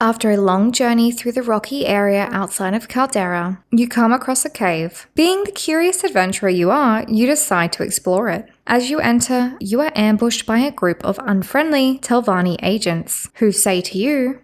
After a long journey through the rocky area outside of Caldera, you come across a cave. Being the curious adventurer you are, you decide to explore it. As you enter, you are ambushed by a group of unfriendly Telvanni agents, who say to you,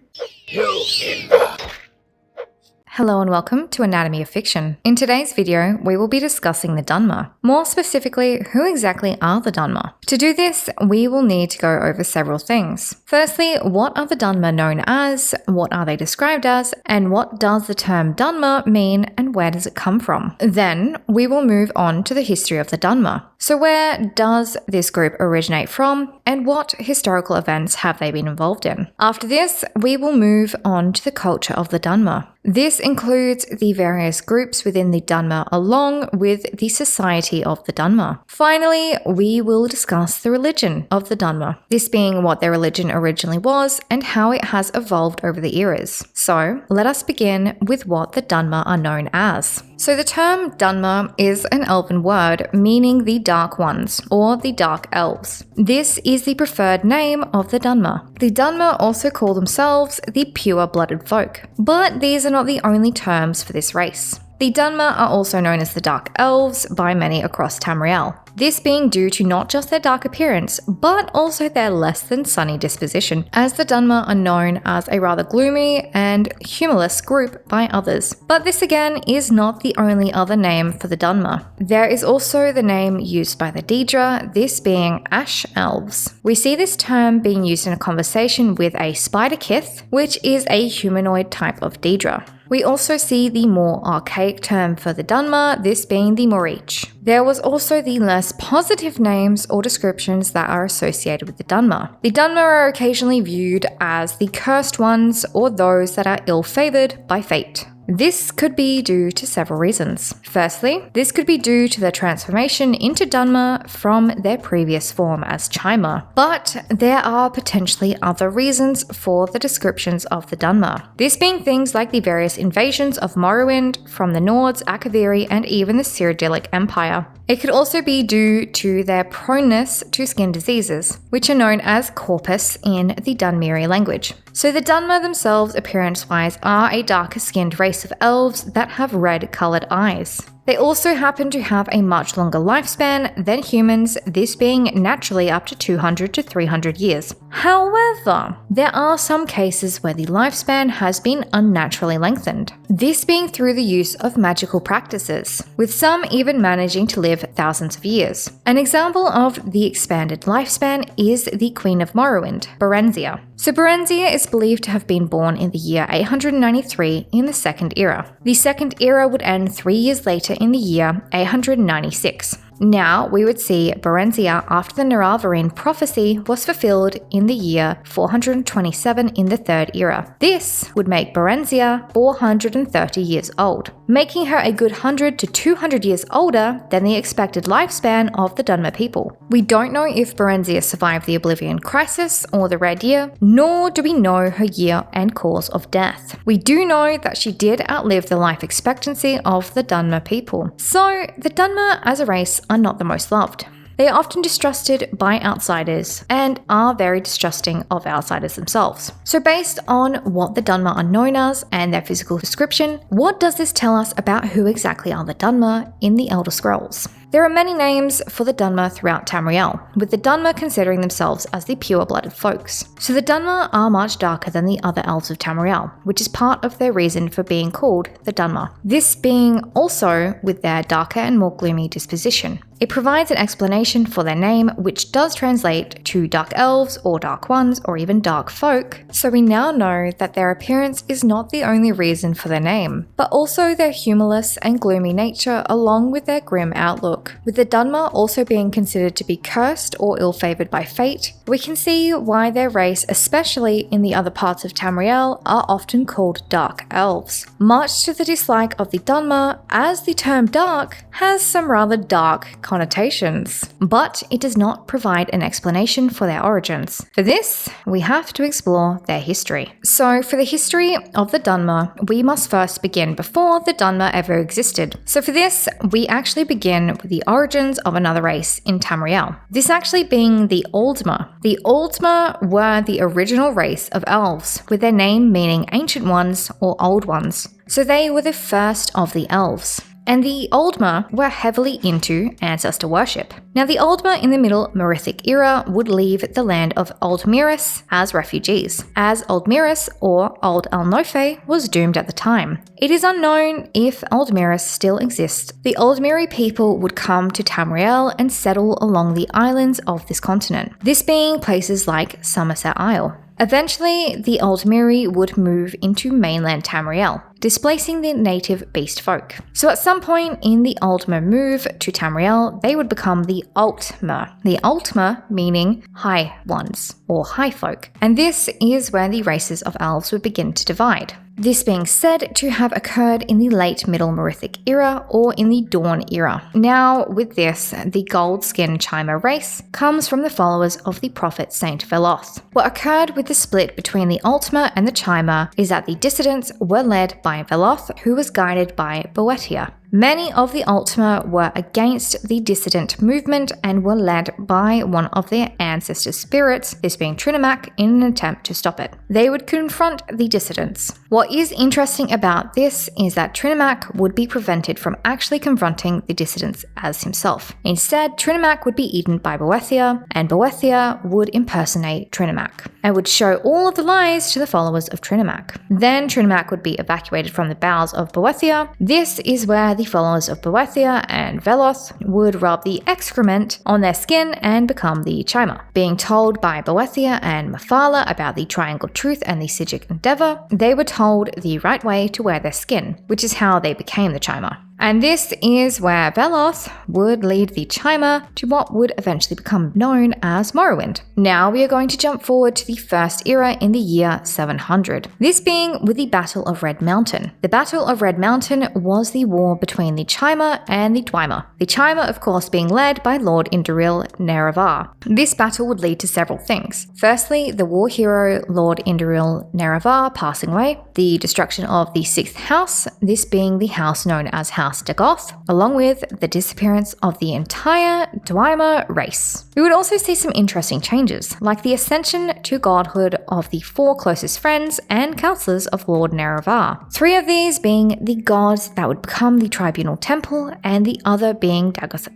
Hello and welcome to Anatomy of Fiction. In today's video, we will be discussing the Dunmer. More specifically, who exactly are the Dunmer? To do this, we will need to go over several things. Firstly, what are the Dunmer known as, what are they described as, and what does the term Dunmer mean and where does it come from? Then, we will move on to the history of the Dunmer. So where does this group originate from, and what historical events have they been involved in? After this, we will move on to the culture of the Dunmer. This includes the various groups within the Dunmer along with the society of the Dunmer. Finally, we will discuss the religion of the Dunmer, this being what their religion originally was and how it has evolved over the eras. So, let us begin with what the Dunmer are known as. So the term Dunmer is an elven word meaning the Dark Ones, or the Dark Elves. This is the preferred name of the Dunmer. The Dunmer also call themselves the Pure-Blooded Folk, but these are not the only terms for this race. The Dunmer are also known as the Dark Elves by many across Tamriel. This being due to not just their dark appearance, but also their less than sunny disposition, as the Dunmer are known as a rather gloomy and humorless group by others. But this again is not the only other name for the Dunmer. There is also the name used by the Daedra, this being Ash Elves. We see this term being used in a conversation with a Spider Kith, which is a humanoid type of Daedra. We also see the more archaic term for the Dunmer, this being the Morich. There was also the less positive names or descriptions that are associated with the Dunmer. The Dunmer are occasionally viewed as the cursed ones or those that are ill-favored by fate. This could be due to several reasons. Firstly, this could be due to their transformation into Dunmer from their previous form as Chimer. But there are potentially other reasons for the descriptions of the Dunmer. This being things like the various invasions of Morrowind from the Nords, Akaviri, and even the Cyrodiilic Empire. It could also be due to their proneness to skin diseases, which are known as corpus in the Dunmeri language. So the Dunmer themselves, appearance-wise, are a darker-skinned race of elves that have red-coloured eyes. They also happen to have a much longer lifespan than humans, this being naturally up to 200 to 300 years. However, there are some cases where the lifespan has been unnaturally lengthened, this being through the use of magical practices, with some even managing to live thousands of years. An example of the expanded lifespan is the Queen of Morrowind, Berenzia. So Berenzia is believed to have been born in the year 893 in the Second Era. The Second Era would end 3 years later in the year 896. Now, we would see Berenzia after the Naravarine prophecy was fulfilled in the year 427 in the Third Era. This would make Berenzia 430 years old, making her a good 100 to 200 years older than the expected lifespan of the Dunmer people. We don't know if Berenzia survived the Oblivion Crisis or the Red Year, nor do we know her year and cause of death. We do know that she did outlive the life expectancy of the Dunmer people. So, the Dunmer as a race are not the most loved. They are often distrusted by outsiders and are very distrusting of outsiders themselves. So based on what the Dunmer are known as and their physical description, what does this tell us about who exactly are the Dunmer in the Elder Scrolls? There are many names for the Dunmer throughout Tamriel, with the Dunmer considering themselves as the pure-blooded folks. So the Dunmer are much darker than the other elves of Tamriel, which is part of their reason for being called the Dunmer. This being also with their darker and more gloomy disposition. It provides an explanation for their name, which does translate to Dark Elves or Dark Ones or even Dark Folk, so we now know that their appearance is not the only reason for their name, but also their humorless and gloomy nature along with their grim outlook. With the Dunmer also being considered to be cursed or ill-favoured by fate, we can see why their race, especially in the other parts of Tamriel, are often called Dark Elves. Much to the dislike of the Dunmer, as the term dark has some rather dark connotations, but it does not provide an explanation for their origins. For this, we have to explore their history. So for the history of the Dunmer, we must first begin before the Dunmer ever existed. So for this, we actually begin with the origins of another race in Tamriel. This actually being the Aldmer. The Aldmer were the original race of elves, with their name meaning ancient ones or old ones. So they were the first of the elves. And the Aldmer were heavily into ancestor worship. Now the Aldmer in the Middle Merithic era would leave the land of Aldmiris as refugees, as Aldmiris or Ald Alnofe was doomed at the time. It is unknown if Aldmiris still exists. The Aldmiri people would come to Tamriel and settle along the islands of this continent, this being places like Somerset Isle. Eventually, the Aldmiri would move into mainland Tamriel, displacing the native beast folk. So at some point in the Aldmer move to Tamriel, they would become the Altmer. The Altmer meaning high ones or high folk. And this is where the races of elves would begin to divide. This being said to have occurred in the late Middle Merithic era or in the Dawn era. Now, with this, the gold-skinned Chimer race comes from the followers of the prophet Saint Veloth. What occurred with the split between the Altmer and the Chimer is that the dissidents were led by Veloth, who was guided by Boetia. Many of the Altmer were against the dissident movement and were led by one of their ancestor spirits, this being Trinimac, in an attempt to stop it. They would confront the dissidents. What is interesting about this is that Trinimac would be prevented from actually confronting the dissidents as himself. Instead, Trinimac would be eaten by Boetia, and Boetia would impersonate Trinimac and would show all of the lies to the followers of Trinimac. Then Trinimac would be evacuated from the bowels of Boetia. This is where the followers of Boetia and Veloth would rub the excrement on their skin and become the Chimer. Being told by Boetia and Mephala about the Triangle Truth and the Sigic Endeavor, they were told the right way to wear their skin, which is how they became the Chimer. And this is where Veloth would lead the Chimer to what would eventually become known as Morrowind. Now we are going to jump forward to the first era in the year 700, this being with the Battle of Red Mountain. The Battle of Red Mountain was the war between the Chimer and the Dwemer. The Chimer, of course, being led by Lord Indoril Nerevar. This battle would lead to several things. Firstly, the war hero Lord Indoril Nerevar passing away, the destruction of the 6th house, this being the house known as House Dagoth, along with the disappearance of the entire Dwemer race. We would also see some interesting changes, like the ascension to godhood of the 4 closest friends and counselors of Lord Nerevar. 3 of these being the gods that would become the Tribunal Temple, and the other being Dagoth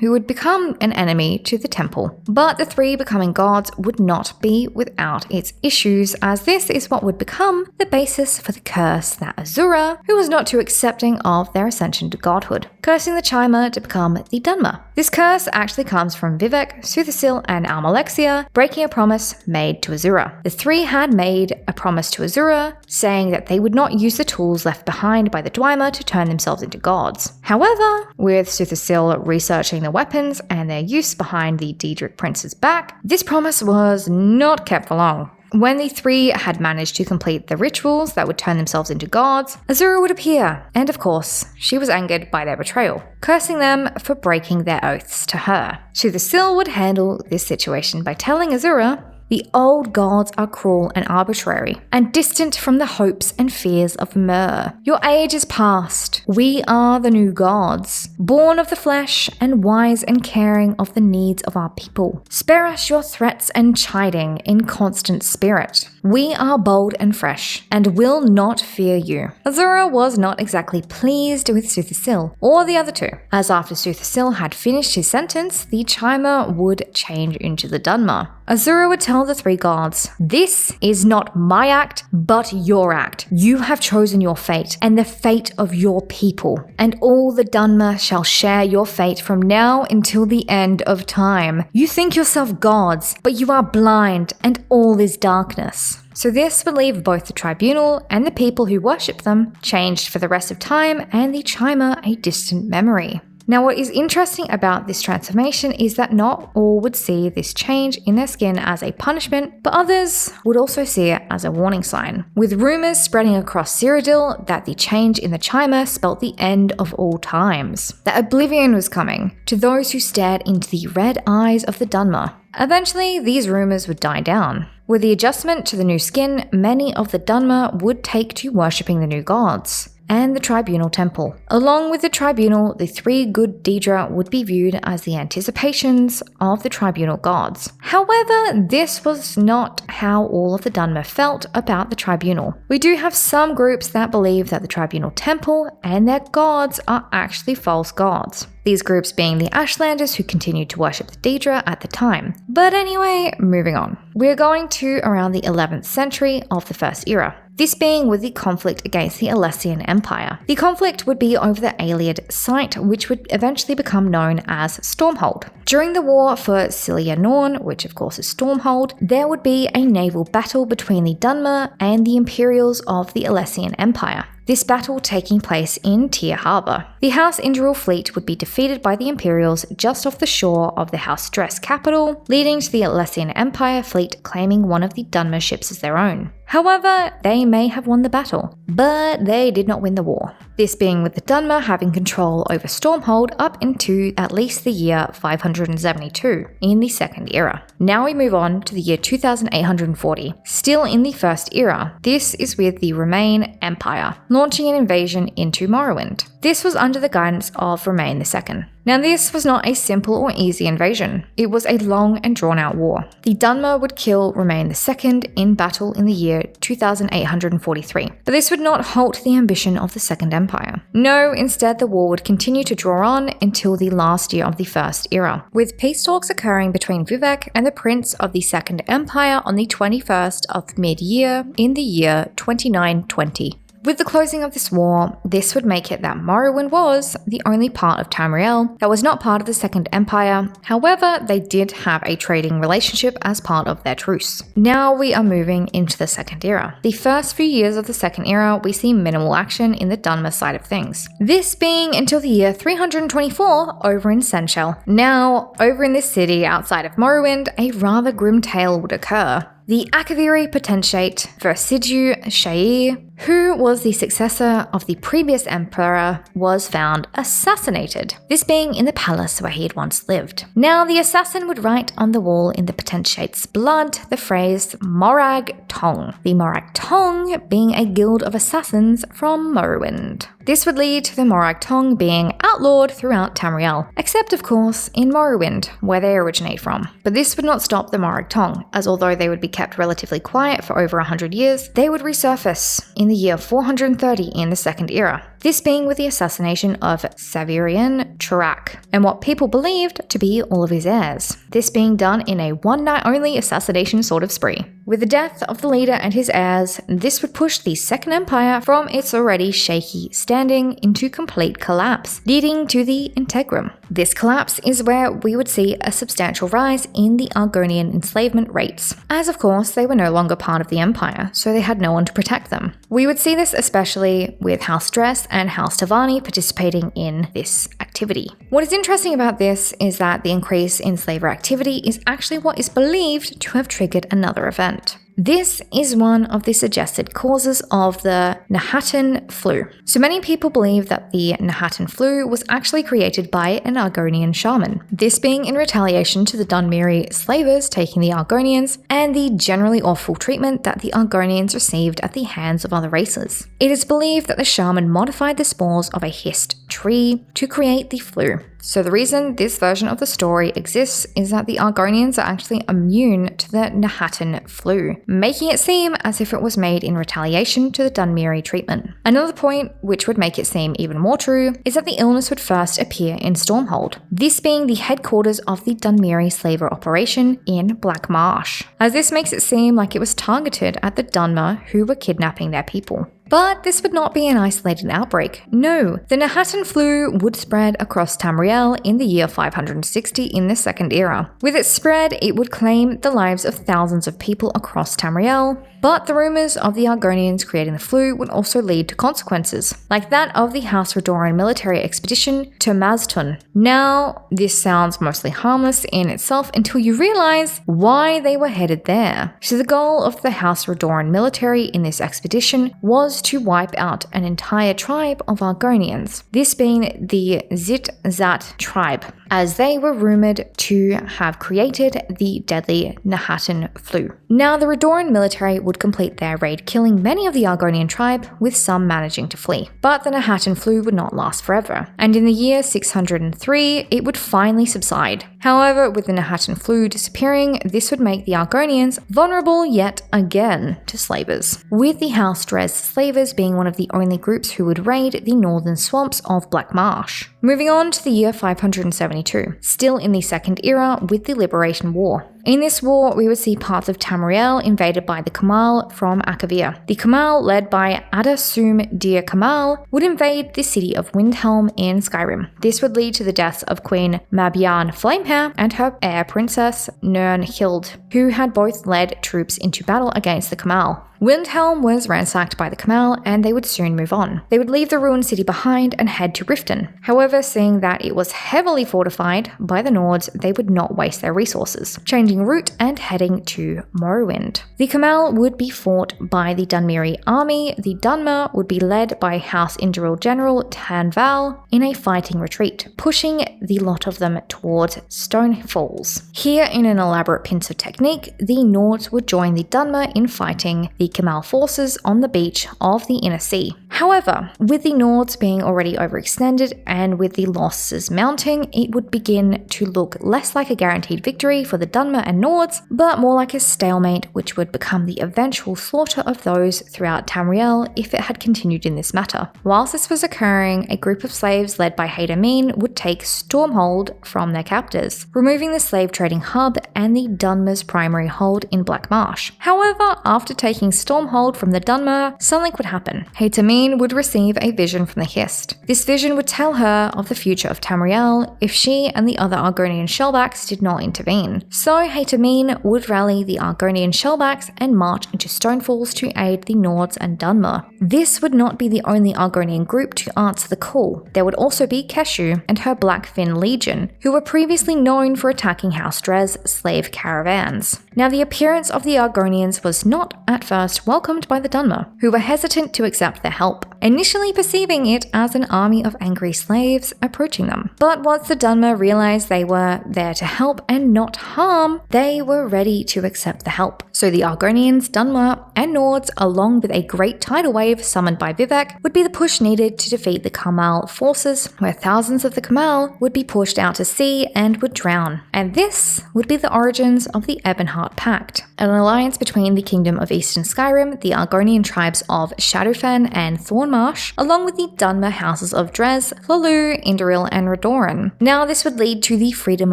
who would become an enemy to the temple. But the 3 becoming gods would not be without its issues, as this is what would become the basis for the curse that Azura, who was not too accepting of their ascension to godhood, cursing the Chimer to become the Dunmer. This curse actually comes from Vivek, Suthersil, and Almalexia breaking a promise made to Azura. The 3 had made a promise to Azura, saying that they would not use the tools left behind by the Dwemer to turn themselves into gods. However, with Suthersil researching the weapons and their use behind the Daedric Prince's back, this promise was not kept for long. When the 3 had managed to complete the rituals that would turn themselves into gods, Azura would appear, and of course, she was angered by their betrayal, cursing them for breaking their oaths to her. Suthersil would handle this situation by telling Azura, "The old gods are cruel and arbitrary, and distant from the hopes and fears of Mer. Your age is past. We are the new gods, born of the flesh and wise and caring of the needs of our people. Spare us your threats and chiding in constant spirit. We are bold and fresh, and will not fear you." Azura was not exactly pleased with Suthersil or the other 2, as after Suthersil had finished his sentence, the Chimer would change into the Dunmer. Azura would tell the 3 gods, "This is not my act, but your act. You have chosen your fate, and the fate of your people, and all the Dunmer shall share your fate from now until the end of time. You think yourself gods, but you are blind, and all is darkness." So this would leave both the tribunal and the people who worship them changed for the rest of time, and the Chimer a distant memory. Now, what is interesting about this transformation is that not all would see this change in their skin as a punishment, but others would also see it as a warning sign, with rumors spreading across Cyrodiil that the change in the chimer spelt the end of all times, that oblivion was coming to those who stared into the red eyes of the Dunmer. Eventually, these rumors would die down. With the adjustment to the new skin, many of the Dunmer would take to worshipping the new gods and the Tribunal Temple. Along with the Tribunal, the three good Daedra would be viewed as the anticipations of the Tribunal gods. However, this was not how all of the Dunmer felt about the Tribunal. We do have some groups that believe that the Tribunal Temple and their gods are actually false gods. These groups being the Ashlanders who continued to worship the Daedra at the time. But anyway, moving on. We're going to around the 11th century of the First Era. This being with the conflict against the Alessian Empire. The conflict would be over the Iliad site, which would eventually become known as Stormhold. During the war for Cilia Norn, which of course is Stormhold, there would be a naval battle between the Dunmer and the Imperials of the Alessian Empire. This battle taking place in Tyr Harbour. The House Induril fleet would be defeated by the Imperials just off the shore of the House Stress capital, leading to the Alessian Empire fleet claiming one of the Dunmer ships as their own. However, they may have won the battle, but they did not win the war. This being with the Dunmer having control over Stormhold up into at least the year 572 in the Second Era. Now we move on to the year 2840, still in the First Era. This is with the Remain Empire, launching an invasion into Morrowind. This was under the guidance of Remain II. Now this was not a simple or easy invasion. It was a long and drawn out war. The Dunmer would kill Remain II in battle in the year 2843, but this would not halt the ambition of the Second Empire. No, instead the war would continue to draw on until the last year of the First Era, with peace talks occurring between Vivek and the Prince of the Second Empire on the 21st of mid-year in the year 2920. With the closing of this war, this would make it that Morrowind was the only part of Tamriel that was not part of the Second Empire. However, they did have a trading relationship as part of their truce. Now we are moving into the Second Era. The first few years of the Second Era, we see minimal action in the Dunmer side of things. This being until the year 324 over in Senchel. Now, over in this city outside of Morrowind, a rather grim tale would occur. The Akaviri Potentate Versidju Shair, who was the successor of the previous emperor, was found assassinated, this being in the palace where he had once lived. Now, the assassin would write on the wall in the Potentate's blood the phrase Morag Tong, the Morag Tong being a guild of assassins from Morrowind. This would lead to the Morag Tong being outlawed throughout Tamriel, except of course in Morrowind, where they originate from. But this would not stop the Morag Tong, as although they would be kept relatively quiet for over 100 years, they would resurface in the year 430 in the Second Era. This being with the assassination of Savirian Turak, and what people believed to be all of his heirs. This being done in a one-night-only assassination sort of spree. With the death of the leader and his heirs, this would push the Second Empire from its already shaky standing into complete collapse, leading to the Integrum. This collapse is where we would see a substantial rise in the Argonian enslavement rates, as of course they were no longer part of the Empire, so they had no one to protect them. We would see this especially with House Stress and House Tavani participating in this activity. What is interesting about this is that the increase in slaver activity is actually what is believed to have triggered another event. This is one of the suggested causes of the Nahatan flu. So many people believe that the Nahatan flu was actually created by an Argonian shaman, this being in retaliation to the Dunmeri slavers taking the Argonians and the generally awful treatment that the Argonians received at the hands of other races. It is believed that the shaman modified the spores of a hist tree to create the flu. So the reason this version of the story exists is that the Argonians are actually immune to the Nahatan flu, making it seem as if it was made in retaliation to the Dunmeri treatment. Another point, which would make it seem even more true, is that the illness would first appear in Stormhold, this being the headquarters of the Dunmeri slaver operation in Black Marsh, as this makes it seem like it was targeted at the Dunmer who were kidnapping their people. But this would not be an isolated outbreak. No, the Nahatan flu would spread across Tamriel in the year 560 in the Second Era. With its spread, it would claim the lives of thousands of people across Tamriel, but the rumors of the Argonians creating the flu would also lead to consequences, like that of the House Redoran military expedition to Maztun. Now, this sounds mostly harmless in itself until you realize why they were headed there. So the goal of the House Redoran military in this expedition was to wipe out an entire tribe of Argonians, this being the Zit-Zat tribe, as they were rumored to have created the deadly Nahatan flu. Now, the Redoran military would complete their raid, killing many of the Argonian tribe, with some managing to flee. But the Nahatan flu would not last forever, and in the year 603, it would finally subside. However, with the Nahatan flu disappearing, this would make the Argonians vulnerable yet again to slavers, with the House Dres slavers being one of the only groups who would raid the northern swamps of Black Marsh. Moving on to the year 572, still in the Second Era with the Liberation War. In this war, we would see parts of Tamriel invaded by the Kamal from Akavir. The Kamal, led by Adasum Dir Kamal, would invade the city of Windhelm in Skyrim. This would lead to the deaths of Queen Mabyan Flamehair and her heir princess Nirnhild, who had both led troops into battle against the Kamal. Windhelm was ransacked by the Kamal, and they would soon move on. They would leave the ruined city behind and head to Riften. However, seeing that it was heavily fortified by the Nords, they would not waste their resources, changing route and heading to Morrowind. The Kamal would be fought by the Dunmeri army. The Dunmer would be led by House Induril General Tanval in a fighting retreat, pushing the lot of them towards Stone Falls. Here, in an elaborate pincer technique, the Nords would join the Dunmer in fighting the Kamal forces on the beach of the Inner Sea. However, with the Nords being already overextended and with the losses mounting, it would begin to look less like a guaranteed victory for the Dunmer and Nords, but more like a stalemate, which would become the eventual slaughter of those throughout Tamriel if it had continued in this matter. Whilst this was occurring, a group of slaves led by Hayt Amin would take Stormhold from their captors, removing the slave trading hub and the Dunmer's primary hold in Black Marsh. However, after taking Stormhold from the Dunmer, something would happen. Hayt Amin would receive a vision from the Hist. This vision would tell her of the future of Tamriel if she and the other Argonian shellbacks did not intervene. So Hayt Amin would rally the Argonian shellbacks and march into Stonefalls to aid the Nords and Dunmer. This would not be the only Argonian group to answer the call. There would also be Keshu and her Blackfin Legion, who were previously known for attacking House Dres slave caravans. Now, the appearance of the Argonians was not at first welcomed by the Dunmer, who were hesitant to accept their help, initially perceiving it as an army of angry slaves approaching them. But once the Dunmer realized they were there to help and not harm, they were ready to accept the help. So the Argonians, Dunmer, and Nords, along with a great tidal wave summoned by Vivek, would be the push needed to defeat the Kamal forces, where thousands of the Kamal would be pushed out to sea and would drown. And this would be the origins of the Ebonheart Pact, an alliance between the Kingdom of Eastern Skyrim, the Argonian tribes of Shadowfen and Thornmarsh, along with the Dunmer houses of Dres, Hlaalu, Induril, and Redoran. Now, this would lead to the freedom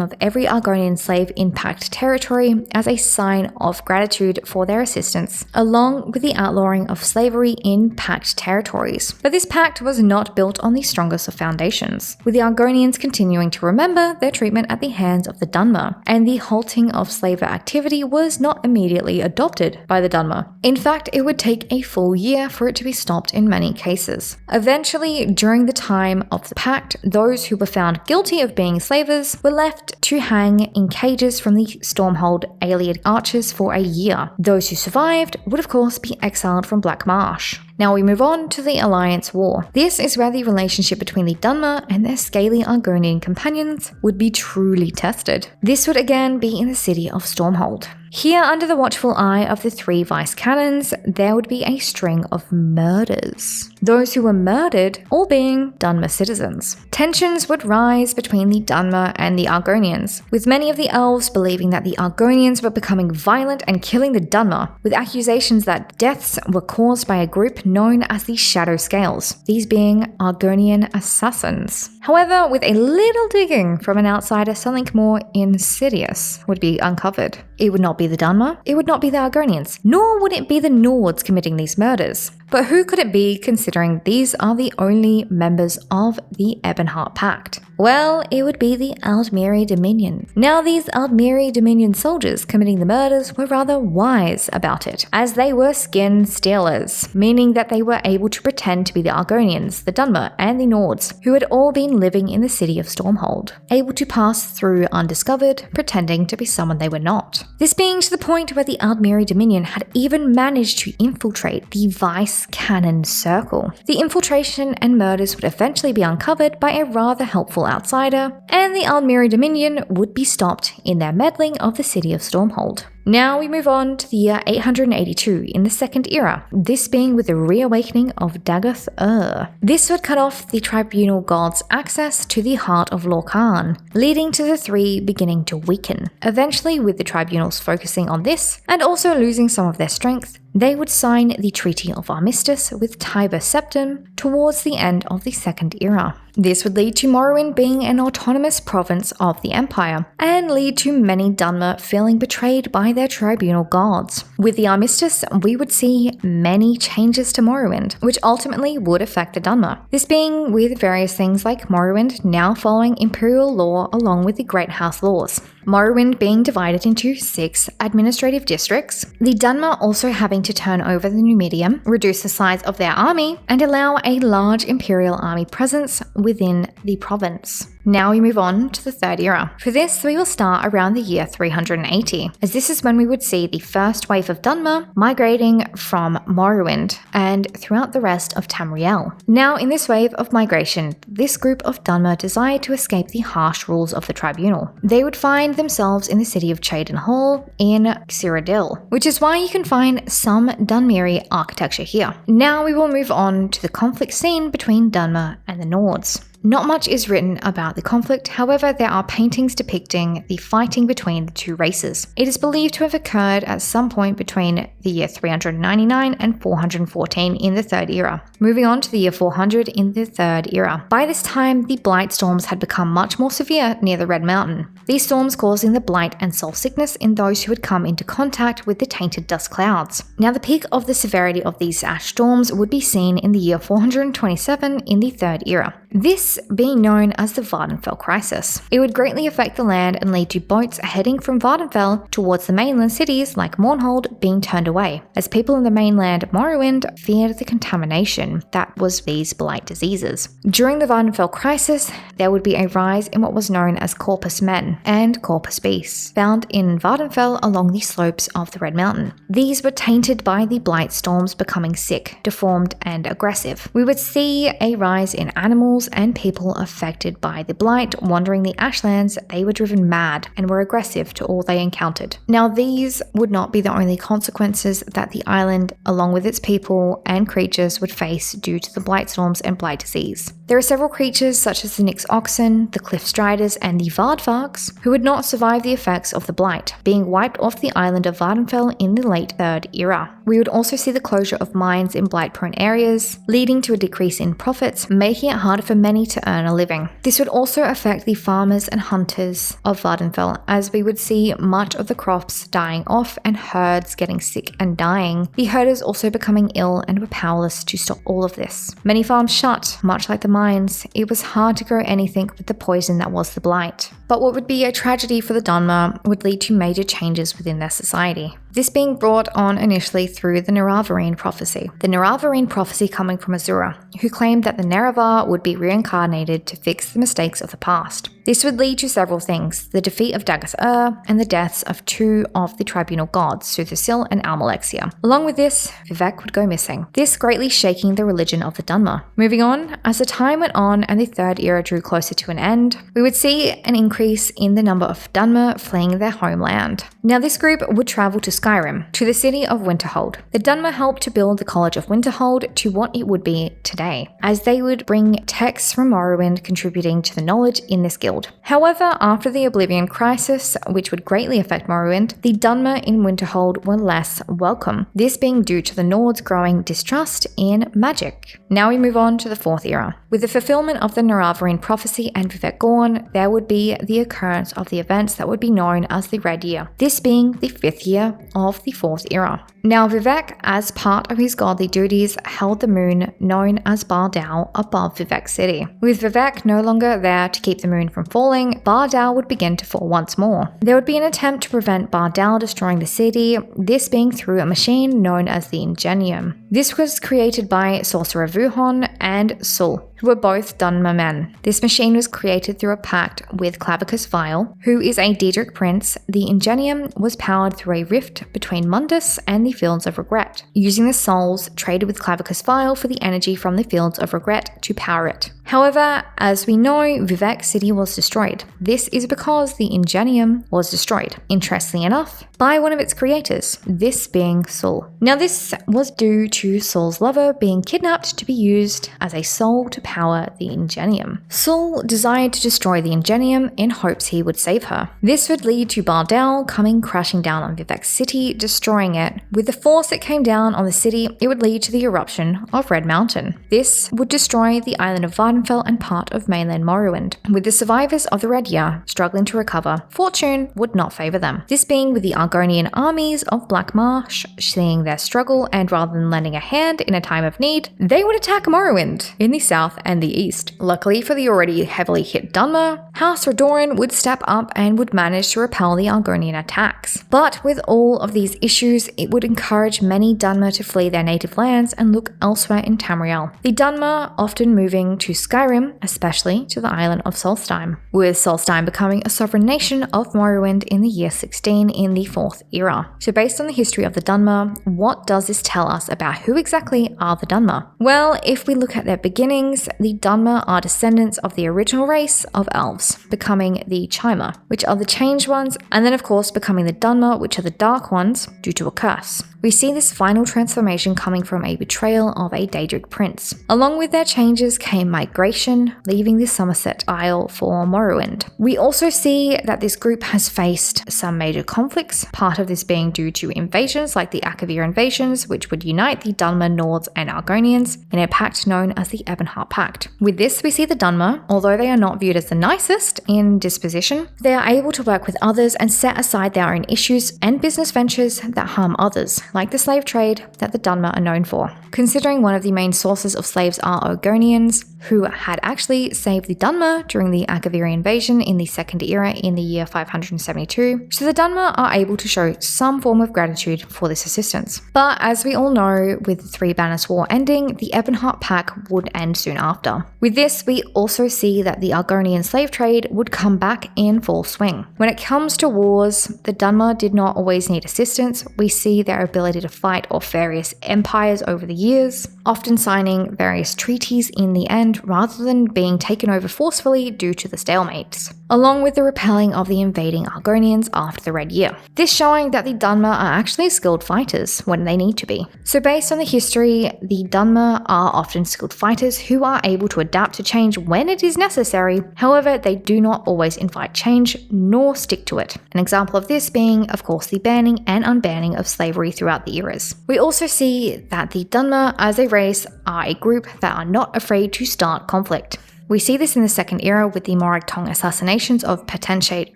of every Argonian slave in Pact territory as a sign of gratitude for their assistance, along with the outlawing of slavery in Pact territories. But this pact was not built on the strongest of foundations, with the Argonians continuing to remember their treatment at the hands of the Dunmer, and the halting of slaver activity was not immediately adopted by the Dunmer. In fact, it would take a full year for it to be stopped in many cases. Eventually, during the time of the pact, those who were found guilty of being slavers were left to hang in cages from the Stormhold alien archers for a year. Those who survived would of course be exiled from Black Marsh. Now we move on to the Alliance War. This is where the relationship between the Dunmer and their scaly Argonian companions would be truly tested. This would again be in the city of Stormhold. Here, under the watchful eye of the three vice canons, there would be a string of murders. Those who were murdered all being Dunmer citizens. Tensions would rise between the Dunmer and the Argonians, with many of the elves believing that the Argonians were becoming violent and killing the Dunmer, with accusations that deaths were caused by a group known as the Shadow Scales, these being Argonian assassins. However, with a little digging from an outsider, something more insidious would be uncovered. It would not be the Dunmer, it would not be the Argonians, nor would it be the Nords committing these murders. But who could it be, considering these are the only members of the Ebonheart Pact? Well, it would be the Aldmeri Dominion. Now, these Aldmeri Dominion soldiers committing the murders were rather wise about it, as they were skin stealers, meaning that they were able to pretend to be the Argonians, the Dunmer, and the Nords, who had all been living in the city of Stormhold, able to pass through undiscovered, pretending to be someone they were not. This being to the point where the Aldmeri Dominion had even managed to infiltrate the Vice Canon Circle. The infiltration and murders would eventually be uncovered by a rather helpful outsider, and the Aldmeri Dominion would be stopped in their meddling of the city of Stormhold. Now we move on to the year 882 in the Second Era, this being with the reawakening of Dagoth-Ur. This would cut off the tribunal gods' access to the heart of Lorkhan, leading to the three beginning to weaken. Eventually, with the tribunals focusing on this, and also losing some of their strength, they would sign the Treaty of Armistice with Tiber Septim towards the end of the Second Era. This would lead to Morrowind being an autonomous province of the Empire, and lead to many Dunmer feeling betrayed by their tribunal gods. With the Armistice, we would see many changes to Morrowind, which ultimately would affect the Dunmer. This being with various things like Morrowind now following Imperial law along with the Great House laws. Morrowind being divided into 6 administrative districts, the Dunmer also having to turn over the Numidium, reduce the size of their army, and allow a large Imperial army presence within the province. Now we move on to the Third Era. For this, we will start around the year 380, as this is when we would see the first wave of Dunmer migrating from Morrowind and throughout the rest of Tamriel. Now, in this wave of migration, this group of Dunmer desired to escape the harsh rules of the tribunal. They would find themselves in the city of Chaden Hall in Cyrodiil, which is why you can find some Dunmeri architecture here. Now we will move on to the conflict scene between Dunmer and the Nords. Not much is written about the conflict, however, there are paintings depicting the fighting between the two races. It is believed to have occurred at some point between the year 399 and 414 in the Third Era. Moving on to the year 400 in the Third Era. By this time, the blight storms had become much more severe near the Red Mountain. These storms causing the blight and soul sickness in those who had come into contact with the tainted dust clouds. Now, the peak of the severity of these ash storms would be seen in the year 427 in the Third Era. This being known as the Vardenfell Crisis. It would greatly affect the land and lead to boats heading from Vardenfell towards the mainland cities like Mournhold being turned away, as people in the mainland Morrowind feared the contamination that was these blight diseases. During the Vardenfell Crisis, there would be a rise in what was known as Corpus Men and Corpus Beasts, found in Vardenfell along the slopes of the Red Mountain. These were tainted by the blight storms becoming sick, deformed, and aggressive. We would see a rise in animals and people affected by the blight wandering the ashlands. They were driven mad and were aggressive to all they encountered. Now, these would not be the only consequences that the island, along with its people and creatures, would face due to the blight storms and blight disease. There are several creatures such as the Nyx Oxen, the Cliff Striders, and the Vardvarks who would not survive the effects of the blight, being wiped off the island of Vardenfell in the late Third Era. We would also see the closure of mines in blight-prone areas, leading to a decrease in profits, making it harder for many to earn a living. This would also affect the farmers and hunters of Vardenfell, as we would see much of the crops dying off and herds getting sick and dying, the herders also becoming ill and were powerless to stop all of this. Many farms shut, much like the mines. It was hard to grow anything with the poison that was the blight. But what would be a tragedy for the Dunmer would lead to major changes within their society. This being brought on initially through the Neravarine prophecy. The Neravarine prophecy coming from Azura, who claimed that the Nerevar would be reincarnated to fix the mistakes of the past. This would lead to several things: the defeat of Dagoth-Ur and the deaths of 2 of the tribunal gods, Suthersil and Almalexia. Along with this, Vivec would go missing, this greatly shaking the religion of the Dunmer. Moving on, as the time went on and the Third Era drew closer to an end, we would see an increase in the number of Dunmer fleeing their homeland. Now, this group would travel to Skyrim, to the city of Winterhold. The Dunmer helped to build the College of Winterhold to what it would be today, as they would bring texts from Morrowind contributing to the knowledge in this guild. killed. However, after the Oblivion Crisis, which would greatly affect Morrowind, the Dunmer in Winterhold were less welcome, this being due to the Nords' growing distrust in magic. Now we move on to the Fourth Era. With the fulfillment of the Naravarine prophecy and Vivec Gorn, there would be the occurrence of the events that would be known as the Red Year, this being the 5th year of the Fourth Era. Now Vivec, as part of his godly duties, held the moon known as Bardal above Vivec City. With Vivec no longer there to keep the moon from falling, Bardal would begin to fall once more. There would be an attempt to prevent Bardal destroying the city, this being through a machine known as the Ingenium. This was created by sorcerer Vuhon and Sul, who were both Dunmer men. This machine was created through a pact with Clavicus Vile, who is a Daedric prince. The Ingenium was powered through a rift between Mundus and the Fields of Regret, using the souls traded with Clavicus Vile for the energy from the Fields of Regret to power it. However, as we know, Vivec City was destroyed. This is because the Ingenium was destroyed, interestingly enough, by one of its creators, this being Sul. Now this was due to Sul's lover being kidnapped to be used as a soul to power the Ingenium. Sul desired to destroy the Ingenium in hopes he would save her. This would lead to Bardal coming crashing down on Vivec City, destroying it. With the force that came down on the city, it would lead to the eruption of Red Mountain. This would destroy the island of Vardenfell and part of mainland Morrowind. With the survivors of the Red Year struggling to recover, fortune would not favour them. This being with the Argonian armies of Black Marsh seeing their struggle, and rather than lending a hand in a time of need, they would attack Morrowind in the south and the east. Luckily for the already heavily hit Dunmer, House Redoran would step up and would manage to repel the Argonian attacks. But with all of these issues, it would encourage many Dunmer to flee their native lands and look elsewhere in Tamriel. The Dunmer often moving to Skyrim, especially to the island of Solstheim, with Solstheim becoming a sovereign nation of Morrowind in the year 16 in the 4th Era. So based on the history of the Dunmer, what does this tell us about who exactly are the Dunmer? Well, if we look at their beginnings, the Dunmer are descendants of the original race of elves, becoming the Chimer, which are the changed ones, and then of course becoming the Dunmer, which are the dark ones, due to a curse. We see this final transformation coming from a betrayal of a Daedric prince. Along with their changes came migration, leaving the Somerset Isle for Morrowind. We also see that this group has faced some major conflicts, part of this being due to invasions like the Akavir invasions, which would unite the Dunmer, Nords and Argonians in a pact known as the Ebonheart Pact. With this, we see the Dunmer, although they are not viewed as the nicest in disposition, they are able to work with others and set aside their own issues and business ventures that harm others, like the slave trade that the Dunmer are known for. Considering one of the main sources of slaves are Argonians, who had actually saved the Dunmer during the Akaviri invasion in the Second Era in the year 572, so the Dunmer are able to show some form of gratitude for this assistance. But as we all know, with the Three Banners War ending, the Ebonheart Pact would end soon after. With this, we also see that the Argonian slave trade would come back in full swing. When it comes to wars, the Dunmer did not always need assistance. We see their ability to fight off various empires over the years, often signing various treaties in the end rather than being taken over forcefully due to the stalemates, along with the repelling of the invading Argonians after the Red Year. This showing that the Dunmer are actually skilled fighters when they need to be. So based on the history, the Dunmer are often skilled fighters who are able to adapt to change when it is necessary. However, they do not always invite change nor stick to it. An example of this being, of course, the banning and unbanning of slavery throughout the eras. We also see that the Dunmer as a race are a group that are not afraid to start conflict. We see this in the Second Era with the Morag Tong assassinations of Potentate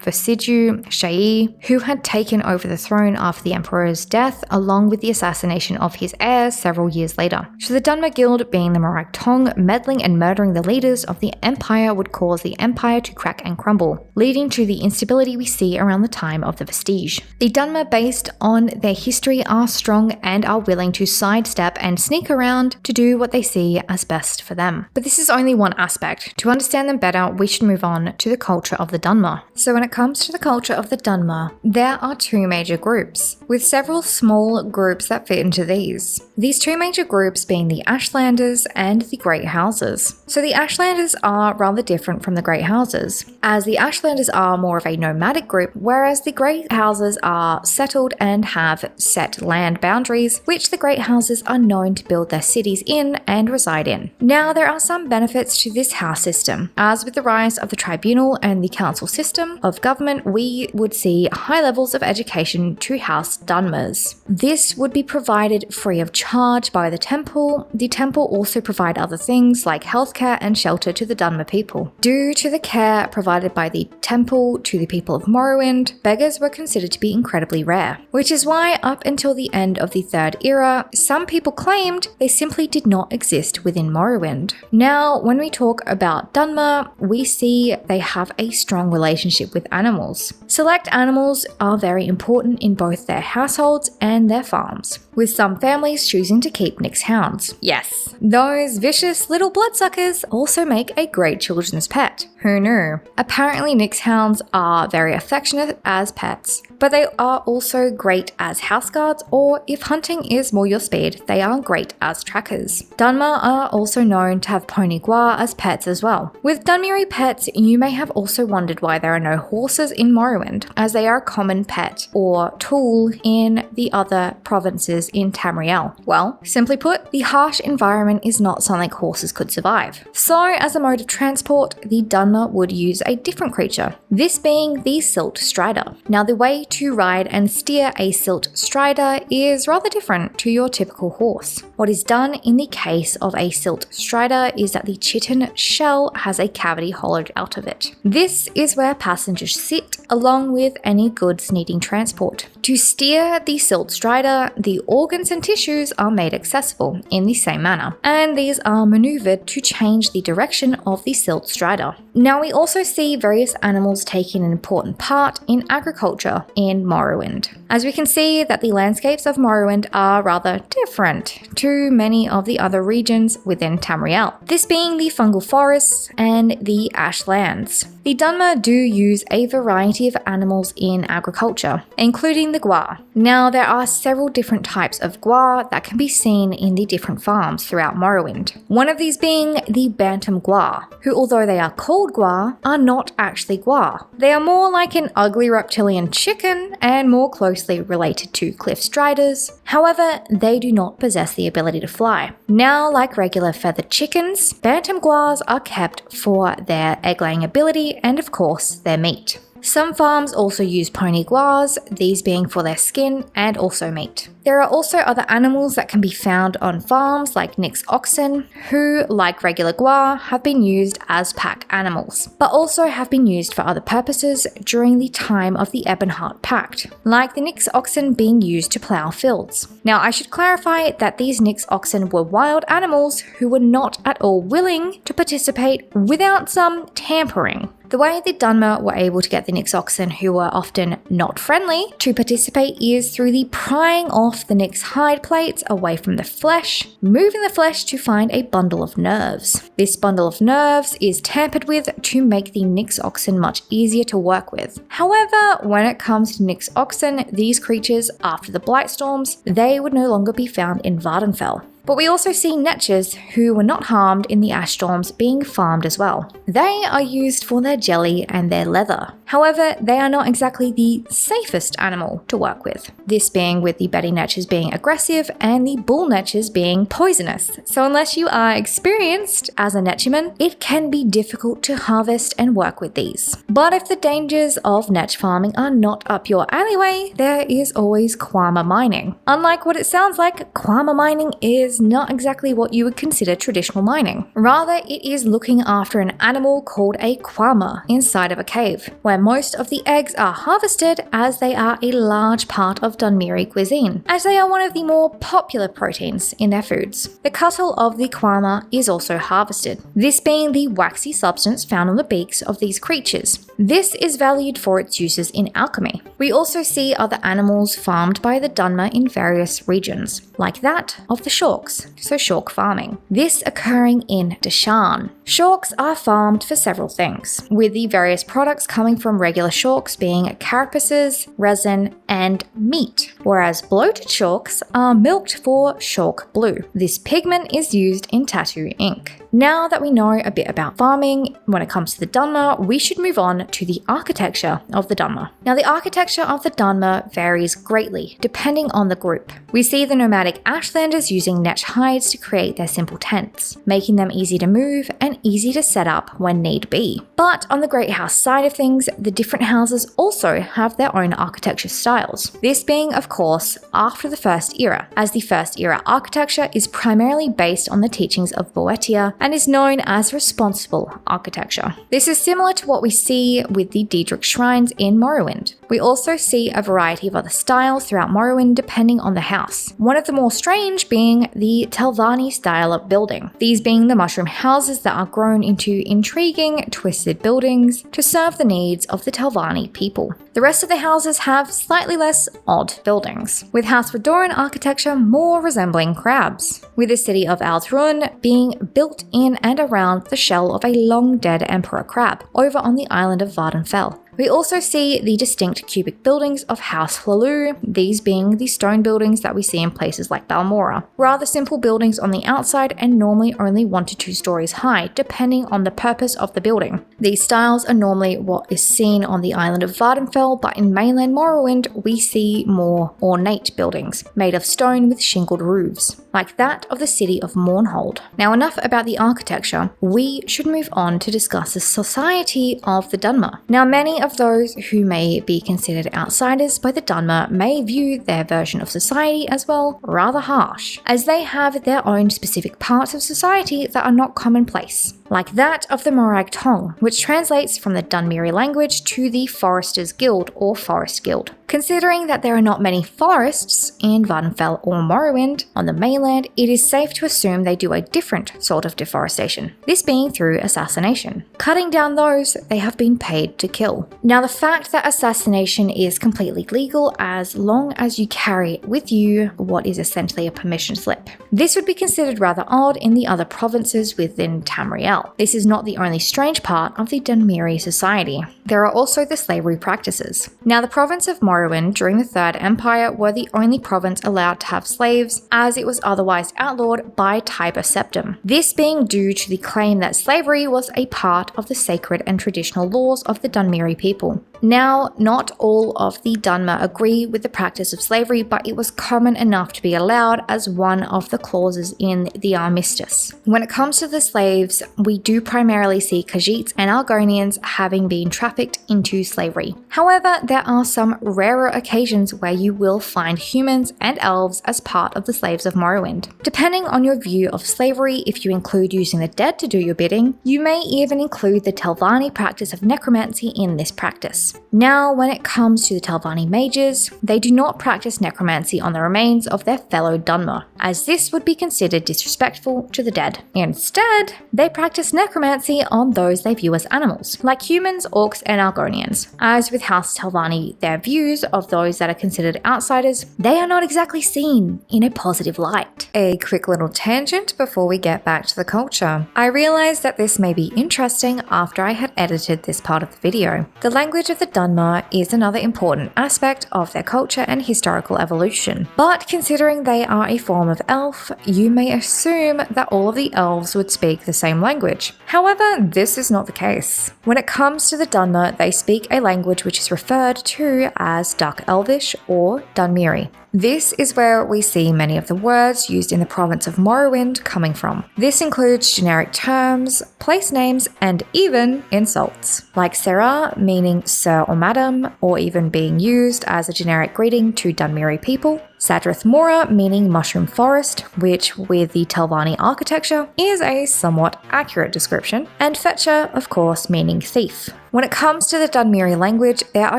Versidue Sha'i, who had taken over the throne after the Emperor's death, along with the assassination of his heir several years later. So the Dunmer Guild, being the Morag Tong, meddling and murdering the leaders of the Empire would cause the Empire to crack and crumble, leading to the instability we see around the time of the Vestige. The Dunmer, based on their history, are strong and are willing to sidestep and sneak around to do what they see as best for them. But this is only one aspect. To understand them better, we should move on to the culture of the Dunmer. So when it comes to the culture of the Dunmer, there are two major groups, with several small groups that fit into these. These two major groups being the Ashlanders and the Great Houses. So the Ashlanders are rather different from the Great Houses, as the Ashlanders are more of a nomadic group, whereas the Great Houses are settled and have set land boundaries, which the Great Houses are known to build their cities in and reside in. Now, there are some benefits to this house caste system. As with the rise of the tribunal and the council system of government, we would see high levels of education to House Dunmers. This would be provided free of charge by the temple. The temple also provide other things like healthcare and shelter to the Dunmer people. Due to the care provided by the temple to the people of Morrowind, beggars were considered to be incredibly rare, which is why up until the end of the Third Era, some people claimed they simply did not exist within Morrowind. Now, when we talk about Dunmer, we see they have a strong relationship with animals. Select animals are very important in both their households and their farms, with some families choosing to keep Nyx hounds. Yes, those vicious little bloodsuckers also make a great children's pet. Who knew? Apparently Nyx hounds are very affectionate as pets, but they are also great as house guards, or if hunting is more your speed, they are great as trackers. Dunmer are also known to have pony gua as pets as well. With Dunmeri pets, you may have also wondered why there are no horses in Morrowind, as they are a common pet or tool in the other provinces in Tamriel. Well, simply put, the harsh environment is not something horses could survive. So, as a mode of transport, the Dunmer would use a different creature, this being the Silt Strider. Now, the way to ride and steer a Silt Strider is rather different to your typical horse. What is done in the case of a Silt Strider is that the chitin shell has a cavity hollowed out of it. This is where passengers sit, along with any goods needing transport. To steer the Silt Strider, the organs and tissues are made accessible in the same manner, and these are maneuvered to change the direction of the Silt Strider. Now, we also see various animals taking an important part in agriculture in Morrowind, as we can see that the landscapes of Morrowind are rather different to many of the other regions within Tamriel, this being the fungal forests and the ashlands. The Dunmer do use a variety of animals in agriculture, including the gua. Now, there are several different types of gua that can be seen in the different farms throughout Morrowind. One of these being the bantam gua, who, although they are called gua, are not actually gua. They are more like an ugly reptilian chicken and more closely related to cliff striders. However, they do not possess the ability to fly. Now, like regular feathered chickens, bantam guas are kept for their egg-laying ability and, of course, their meat. Some farms also use pony guas, these being for their skin and also meat. There are also other animals that can be found on farms like Nyx oxen, who, like regular gua, have been used as pack animals, but also have been used for other purposes during the time of the Ebonheart Pact, like the Nyx oxen being used to plough fields. Now, I should clarify that these Nyx oxen were wild animals who were not at all willing to participate without some tampering. The way the Dunmer were able to get the Nyx oxen, who were often not friendly, to participate is through the prying off the Nyx hide plates away from the flesh, moving the flesh to find a bundle of nerves. This bundle of nerves is tampered with to make the Nyx oxen much easier to work with. However, when it comes to Nyx oxen, these creatures, after the blight storms, they would no longer be found in Vardenfell. But we also see netchers who were not harmed in the ash storms being farmed as well. They are used for their jelly and their leather. However, they are not exactly the safest animal to work with. This being with the betty netchers being aggressive and the bull netchers being poisonous. So unless you are experienced as a netchman, it can be difficult to harvest and work with these. But if the dangers of netch farming are not up your alleyway, there is always kwama mining. Unlike what it sounds like, kwama mining is not exactly what you would consider traditional mining. Rather, it is looking after an animal called a kwama inside of a cave, where most of the eggs are harvested, as they are a large part of Dunmeri cuisine, as they are one of the more popular proteins in their foods. The cuttle of the kwama is also harvested, this being the waxy substance found on the beaks of these creatures. This is valued for its uses in alchemy. We also see other animals farmed by the Dunmer in various regions, like that of the Shorks, so Shork farming. This occurring in Deshaan. Shorks are farmed for several things, with the various products coming from from regular chalks being carapaces, resin, and meat, whereas bloated chalks are milked for chalk blue. This pigment is used in tattoo ink. Now that we know a bit about farming when it comes to the Dunmer, we should move on to the architecture of the Dunmer. Now, the architecture of the Dunmer varies greatly depending on the group. We see the nomadic Ashlanders using netch hides to create their simple tents, making them easy to move and easy to set up when need be. But on the Great House side of things, the different houses also have their own architecture styles. This being, of course, after the First Era, as the First Era architecture is primarily based on the teachings of Boeotia and is known as responsible architecture. This is similar to what we see with the Daedric shrines in Morrowind. We also see a variety of other styles throughout Morrowind depending on the house. One of the more strange being the Telvanni style of building, these being the mushroom houses that are grown into intriguing, twisted buildings to serve the needs of the Telvanni people. The rest of the houses have slightly less odd buildings, with House Redoran architecture more resembling crabs, with the city of Aldruin being built in and around the shell of a long-dead emperor crab over on the island of Vardenfell. We also see the distinct cubic buildings of House Hlaalu, these being the stone buildings that we see in places like Balmora. Rather simple buildings on the outside and normally only 1 to 2 stories high, depending on the purpose of the building. These styles are normally what is seen on the island of Vardenfell, but in mainland Morrowind we see more ornate buildings, made of stone with shingled roofs, like that of the city of Mournhold. Now, enough about the architecture, we should move on to discuss the society of the Dunmer. Now, many of those who may be considered outsiders by the Dunmer may view their version of society as well rather harsh, as they have their own specific parts of society that are not commonplace, like that of the Morag Tong, which translates from the Dunmeri language to the Foresters Guild or Forest Guild. Considering that there are not many forests in Vardenfell or Morrowind on the mainland, it is safe to assume they do a different sort of deforestation, this being through assassination. Cutting down those they have been paid to kill. Now, the fact that assassination is completely legal as long as you carry with you what is essentially a permission slip. This would be considered rather odd in the other provinces within Tamriel. This is not the only strange part of the Dunmeri society. There are also the slavery practices. Now, the province of Morrowind during the Third Empire were the only province allowed to have slaves, as it was otherwise outlawed by Tiber Septim. This being due to the claim that slavery was a part of the sacred and traditional laws of the Dunmeri people. Now, not all of the Dunmer agree with the practice of slavery, but it was common enough to be allowed as one of the clauses in the Armistice. When it comes to the slaves, we do primarily see Khajiits and Argonians having been trafficked into slavery. However, there are some rarer occasions where you will find humans and elves as part of the slaves of Morrowind. Depending on your view of slavery, if you include using the dead to do your bidding, you may even include the Telvanni practice of necromancy in this practice. Now, when it comes to the Telvanni mages, they do not practice necromancy on the remains of their fellow Dunmer, as this would be considered disrespectful to the dead. Instead, they practice necromancy on those they view as animals, like humans, orcs, and Argonians. As with House Telvanni, their views of those that are considered outsiders, they are not exactly seen in a positive light. A quick little tangent before we get back to the culture. I realized that this may be interesting after I had edited this part of the video. The language of the Dunmer is another important aspect of their culture and historical evolution. But considering they are a form of elf, you may assume that all of the elves would speak the same language. However, this is not the case. When it comes to the Dunmer, they speak a language which is referred to as Dark Elvish or Dunmeri. This is where we see many of the words used in the province of Morrowind coming from. This includes generic terms, place names, and even insults, like Serra meaning sir or madam, or even being used as a generic greeting to Dunmeri people. Sadrith Mora meaning mushroom forest, which with the Telvanni architecture is a somewhat accurate description, and Fetcher, of course, meaning thief. When it comes to the Dunmeri language, there are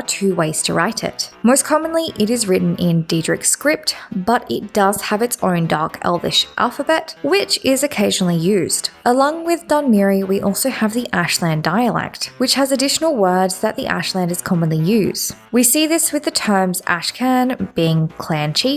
2 ways to write it. Most commonly, it is written in Daedric script, but it does have its own Dark Elvish alphabet, which is occasionally used. Along with Dunmeri, we also have the Ashland dialect, which has additional words that the Ashlanders commonly use. We see this with the terms Ashcan being clan chief,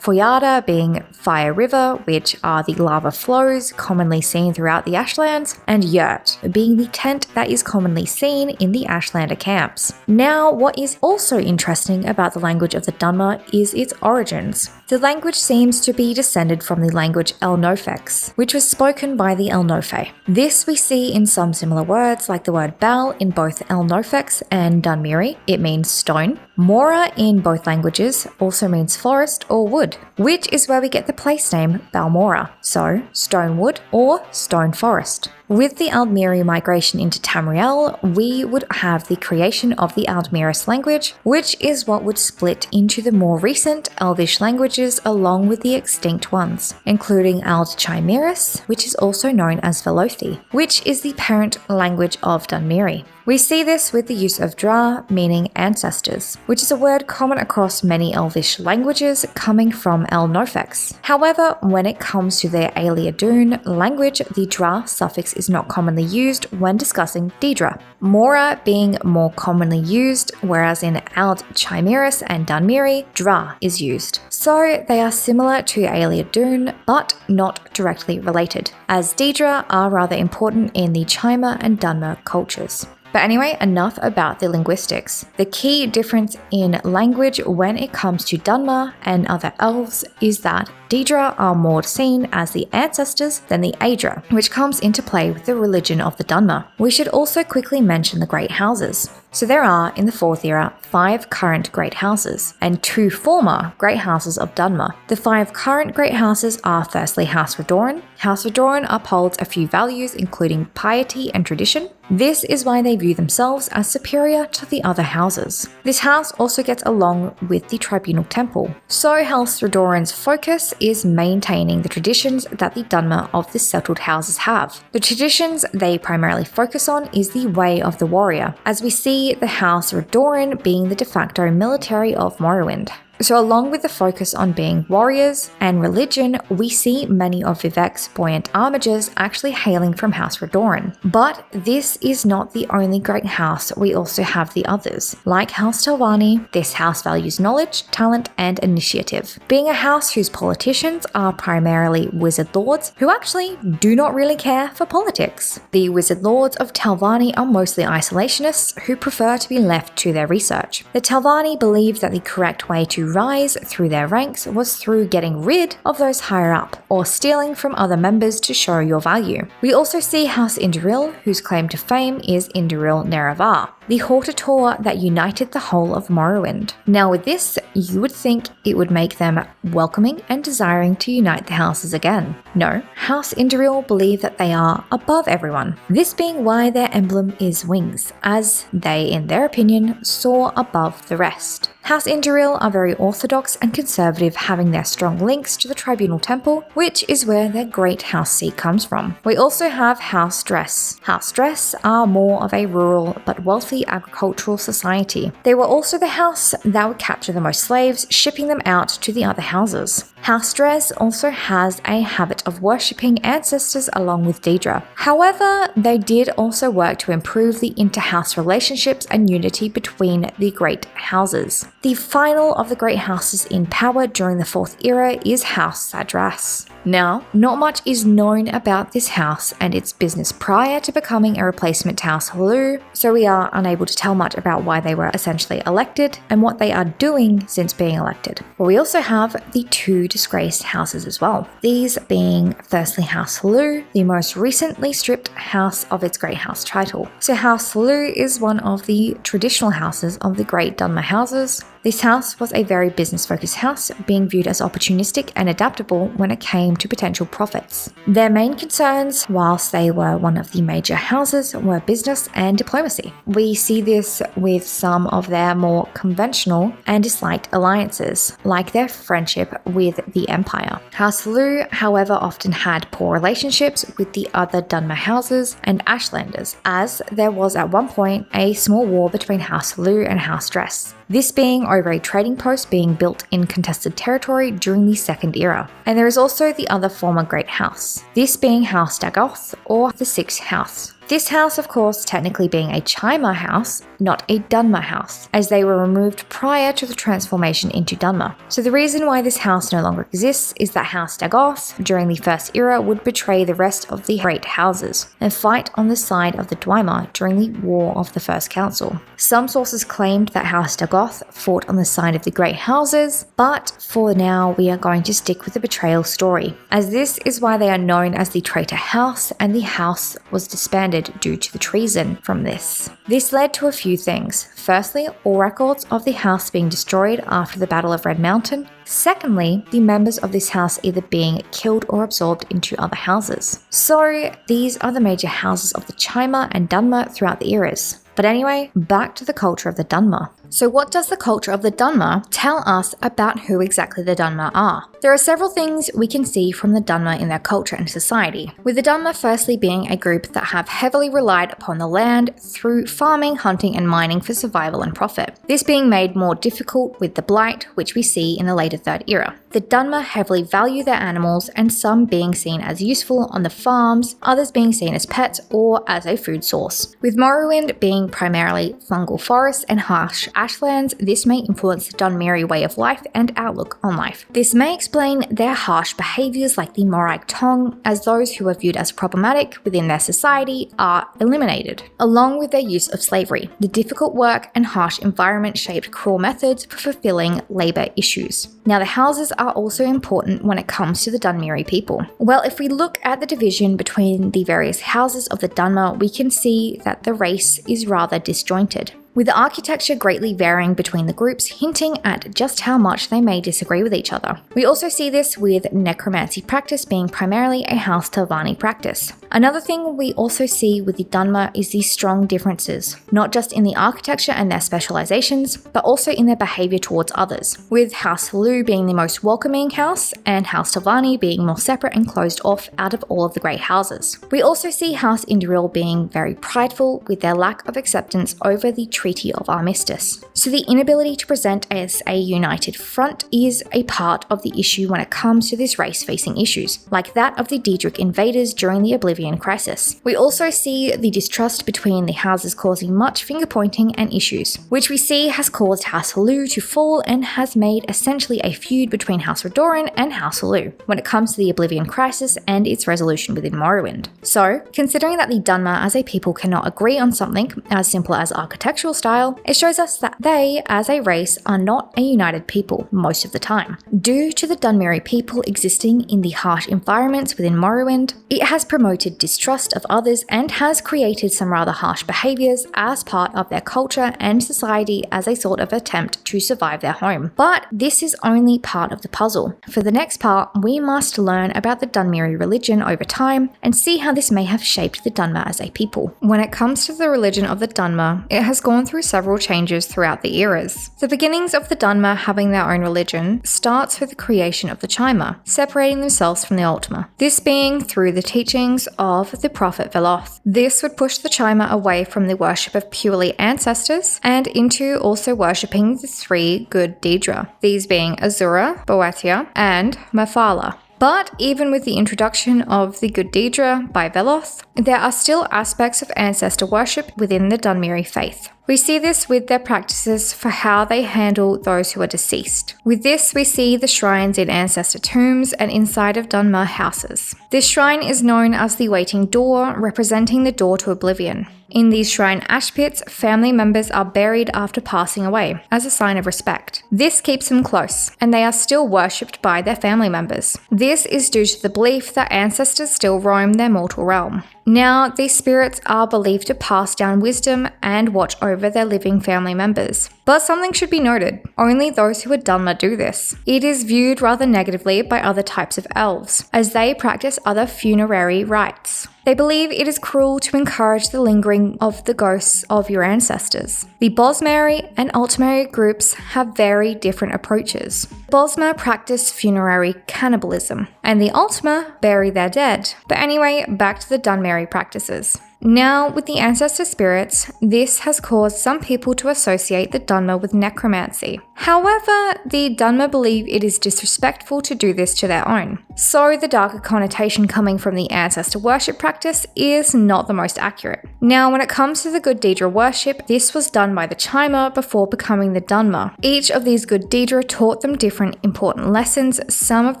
Foyada being fire river, which are the lava flows commonly seen throughout the Ashlands, and yurt being the tent that is commonly seen in the Ashlander camps. Now, what is also interesting about the language of the Dunmer is its origins. The language seems to be descended from the language El-Nofex, which was spoken by the El-Nofe. This we see in some similar words like the word Bal in both El-Nofex and Dunmeri. It means stone. Mora in both languages also means forest or wood, which is where we get the place name Balmora, so stone wood or stone forest. With the Aldmeri migration into Tamriel, we would have the creation of the Aldmeris language, which is what would split into the more recent Elvish languages along with the extinct ones, including Ald-Chimeris, which is also known as Velothi, which is the parent language of Dunmeri. We see this with the use of Dra, meaning ancestors, which is a word common across many Elvish languages coming from El-Nofex. However, when it comes to their Aliadun language, the Dra suffix is not commonly used when discussing Dedra. Mora being more commonly used, whereas in Ald-Chimeris and Dunmeri, Dra is used. So they are similar to Aliadun, but not directly related, as Dedra are rather important in the Chima and Dunmer cultures. But anyway, enough about the linguistics. The key difference in language when it comes to Dunmer and other elves is that Dedra are more seen as the ancestors than the Aedra, which comes into play with the religion of the Dunmer. We should also quickly mention the Great Houses. So there are, in the 4th era, 5 current Great Houses, and 2 former Great Houses of Dunmer. The 5 current Great Houses are firstly House Redoran. House Redoran upholds a few values including piety and tradition. This is why they view themselves as superior to the other houses. This house also gets along with the Tribunal Temple. So House Redoran's focus is maintaining the traditions that the Dunmer of the settled houses have. The traditions they primarily focus on is the way of the warrior, as we see the House Redoran being the de facto military of Morrowind. So along with the focus on being warriors and religion, we see many of Vivek's buoyant armigers actually hailing from House Redoran. But this is not the only great house, we also have the others. Like House Telvanni, this house values knowledge, talent, and initiative, being a house whose politicians are primarily wizard lords who actually do not really care for politics. The wizard lords of Telvanni are mostly isolationists who prefer to be left to their research. The Telvanni believe that the correct way to rise through their ranks was through getting rid of those higher up, or stealing from other members to show your value. We also see House Induril, whose claim to fame is Induril Nerevar, the Hortator that united the whole of Morrowind. Now with this, you would think it would make them welcoming and desiring to unite the houses again. No, House Induril believe that they are above everyone, this being why their emblem is wings, as they, in their opinion, soar above the rest. House Induril are very orthodox and conservative, having their strong links to the Tribunal Temple, which is where their great house seat comes from. We also have House Dress. House Dress are more of a rural but wealthy agricultural society. They were also the house that would capture the most slaves, shipping them out to the other houses. House Dress also has a habit of worshipping ancestors along with Dedra. However, they did also work to improve the inter-house relationships and unity between the great houses. The final of the great houses in power during the 4th era is House Sadras. Now, not much is known about this house and its business prior to becoming a replacement to House Halu, so we are unable to tell much about why they were essentially elected and what they are doing since being elected. But we also have the 2 disgraced houses as well. These being firstly House Halu, the most recently stripped house of its great house title. So House Halu is one of the traditional houses of the great Dunmer houses. This house was a very business-focused house, being viewed as opportunistic and adaptable when it came to potential profits. Their main concerns, whilst they were one of the major houses, were business and diplomacy. We see this with some of their more conventional and disliked alliances, like their friendship with the Empire. House Lu, however, often had poor relationships with the other Dunmer houses and Ashlanders, as there was at one point a small war between House Lu and House Dress. this being over a trading post being built in contested territory during the Second Era. And there is also the other former Great House, this being House Dagoth, or the Sixth House. This house, of course, technically being a Chima house, not a Dunmer house, as they were removed prior to the transformation into Dunmer. So the reason why this house no longer exists is that House Dagoth, during the First Era, would betray the rest of the Great Houses and fight on the side of the Dwemer during the War of the First Council. Some sources claimed that House Dagoth fought on the side of the Great Houses, but for now we are going to stick with the betrayal story, as this is why they are known as the Traitor House, and the house was disbanded due to the treason from this. This led to a few things. Firstly, all records of the house being destroyed after the Battle of Red Mountain. Secondly, the members of this house either being killed or absorbed into other houses. So these are the major houses of the Chima and Dunmer throughout the eras. But anyway, back to the culture of the Dunmer. So what does the culture of the Dunmer tell us about who exactly the Dunmer are? There are several things we can see from the Dunmer in their culture and society, with the Dunmer firstly being a group that have heavily relied upon the land through farming, hunting and mining for survival and profit. This being made more difficult with the Blight, which we see in the later Third Era. The Dunmer heavily value their animals, and some being seen as useful on the farms, others being seen as pets or as a food source. With Morrowind being primarily fungal forests and harsh ashlands, this may influence the Dunmeri way of life and outlook on life. This may explain their harsh behaviours like the Morag Tong, as those who are viewed as problematic within their society are eliminated, along with their use of slavery. The difficult work and harsh environment shaped cruel methods for fulfilling labour issues. Now the houses are also important when it comes to the Dunmeri people. Well, if we look at the division between the various houses of the Dunmer, we can see that the race is rather disjointed, with the architecture greatly varying between the groups, hinting at just how much they may disagree with each other. We also see this with necromancy practice being primarily a House Telvanni practice. Another thing we also see with the Dunmer is the strong differences, not just in the architecture and their specializations, but also in their behavior towards others, with House Halu being the most welcoming house and House Telvanni being more separate and closed off out of all of the great houses. We also see House Induril being very prideful with their lack of acceptance over the Treaty of Armistice. So the inability to present as a united front is a part of the issue when it comes to this race facing issues, like that of the Daedric invaders during the Oblivion Crisis. We also see the distrust between the houses causing much finger pointing and issues, which we see has caused House Halu to fall and has made essentially a feud between House Redoran and House Halu when it comes to the Oblivion Crisis and its resolution within Morrowind. So, considering that the Dunmer as a people cannot agree on something as simple as architectural style, it shows us that they, as a race, are not a united people most of the time. Due to the Dunmeri people existing in the harsh environments within Morrowind, it has promoted distrust of others and has created some rather harsh behaviours as part of their culture and society as a sort of attempt to survive their home. But this is only part of the puzzle. For the next part, we must learn about the Dunmeri religion over time and see how this may have shaped the Dunmer as a people. When it comes to the religion of the Dunmer, it has gone through several changes throughout the eras. The beginnings of the Dunmer having their own religion starts with the creation of the Chima, separating themselves from the Ultima. This being through the teachings of the prophet Veloth. This would push the Chima away from the worship of purely ancestors and into also worshipping the three good Daedra, these being Azura, Boetia, and Mephala. But even with the introduction of the Good Daedra by Veloth, there are still aspects of ancestor worship within the Dunmeri faith. We see this with their practices for how they handle those who are deceased. With this, we see the shrines in ancestor tombs and inside of Dunmer houses. This shrine is known as the Waiting Door, representing the door to oblivion. In these shrine ash pits, family members are buried after passing away, as a sign of respect. This keeps them close, and they are still worshipped by their family members. This is due to the belief that ancestors still roam their mortal realm. Now, these spirits are believed to pass down wisdom and watch over their living family members. But something should be noted, only those who are Dunmer do this. It is viewed rather negatively by other types of elves, as they practice other funerary rites. They believe it is cruel to encourage the lingering of the ghosts of your ancestors. The Bosmeri and Ultimeri groups have very different approaches. Bosmer practice funerary cannibalism, and the Ultima bury their dead. But anyway, back to the Dunmeri practices. Now, with the ancestor spirits, this has caused some people to associate the Dunmer with necromancy. However, the Dunmer believe it is disrespectful to do this to their own. So the darker connotation coming from the ancestor worship practice is not the most accurate. Now, when it comes to the good Daedra worship, this was done by the Chimer before becoming the Dunmer. Each of these good Daedra taught them different important lessons, some of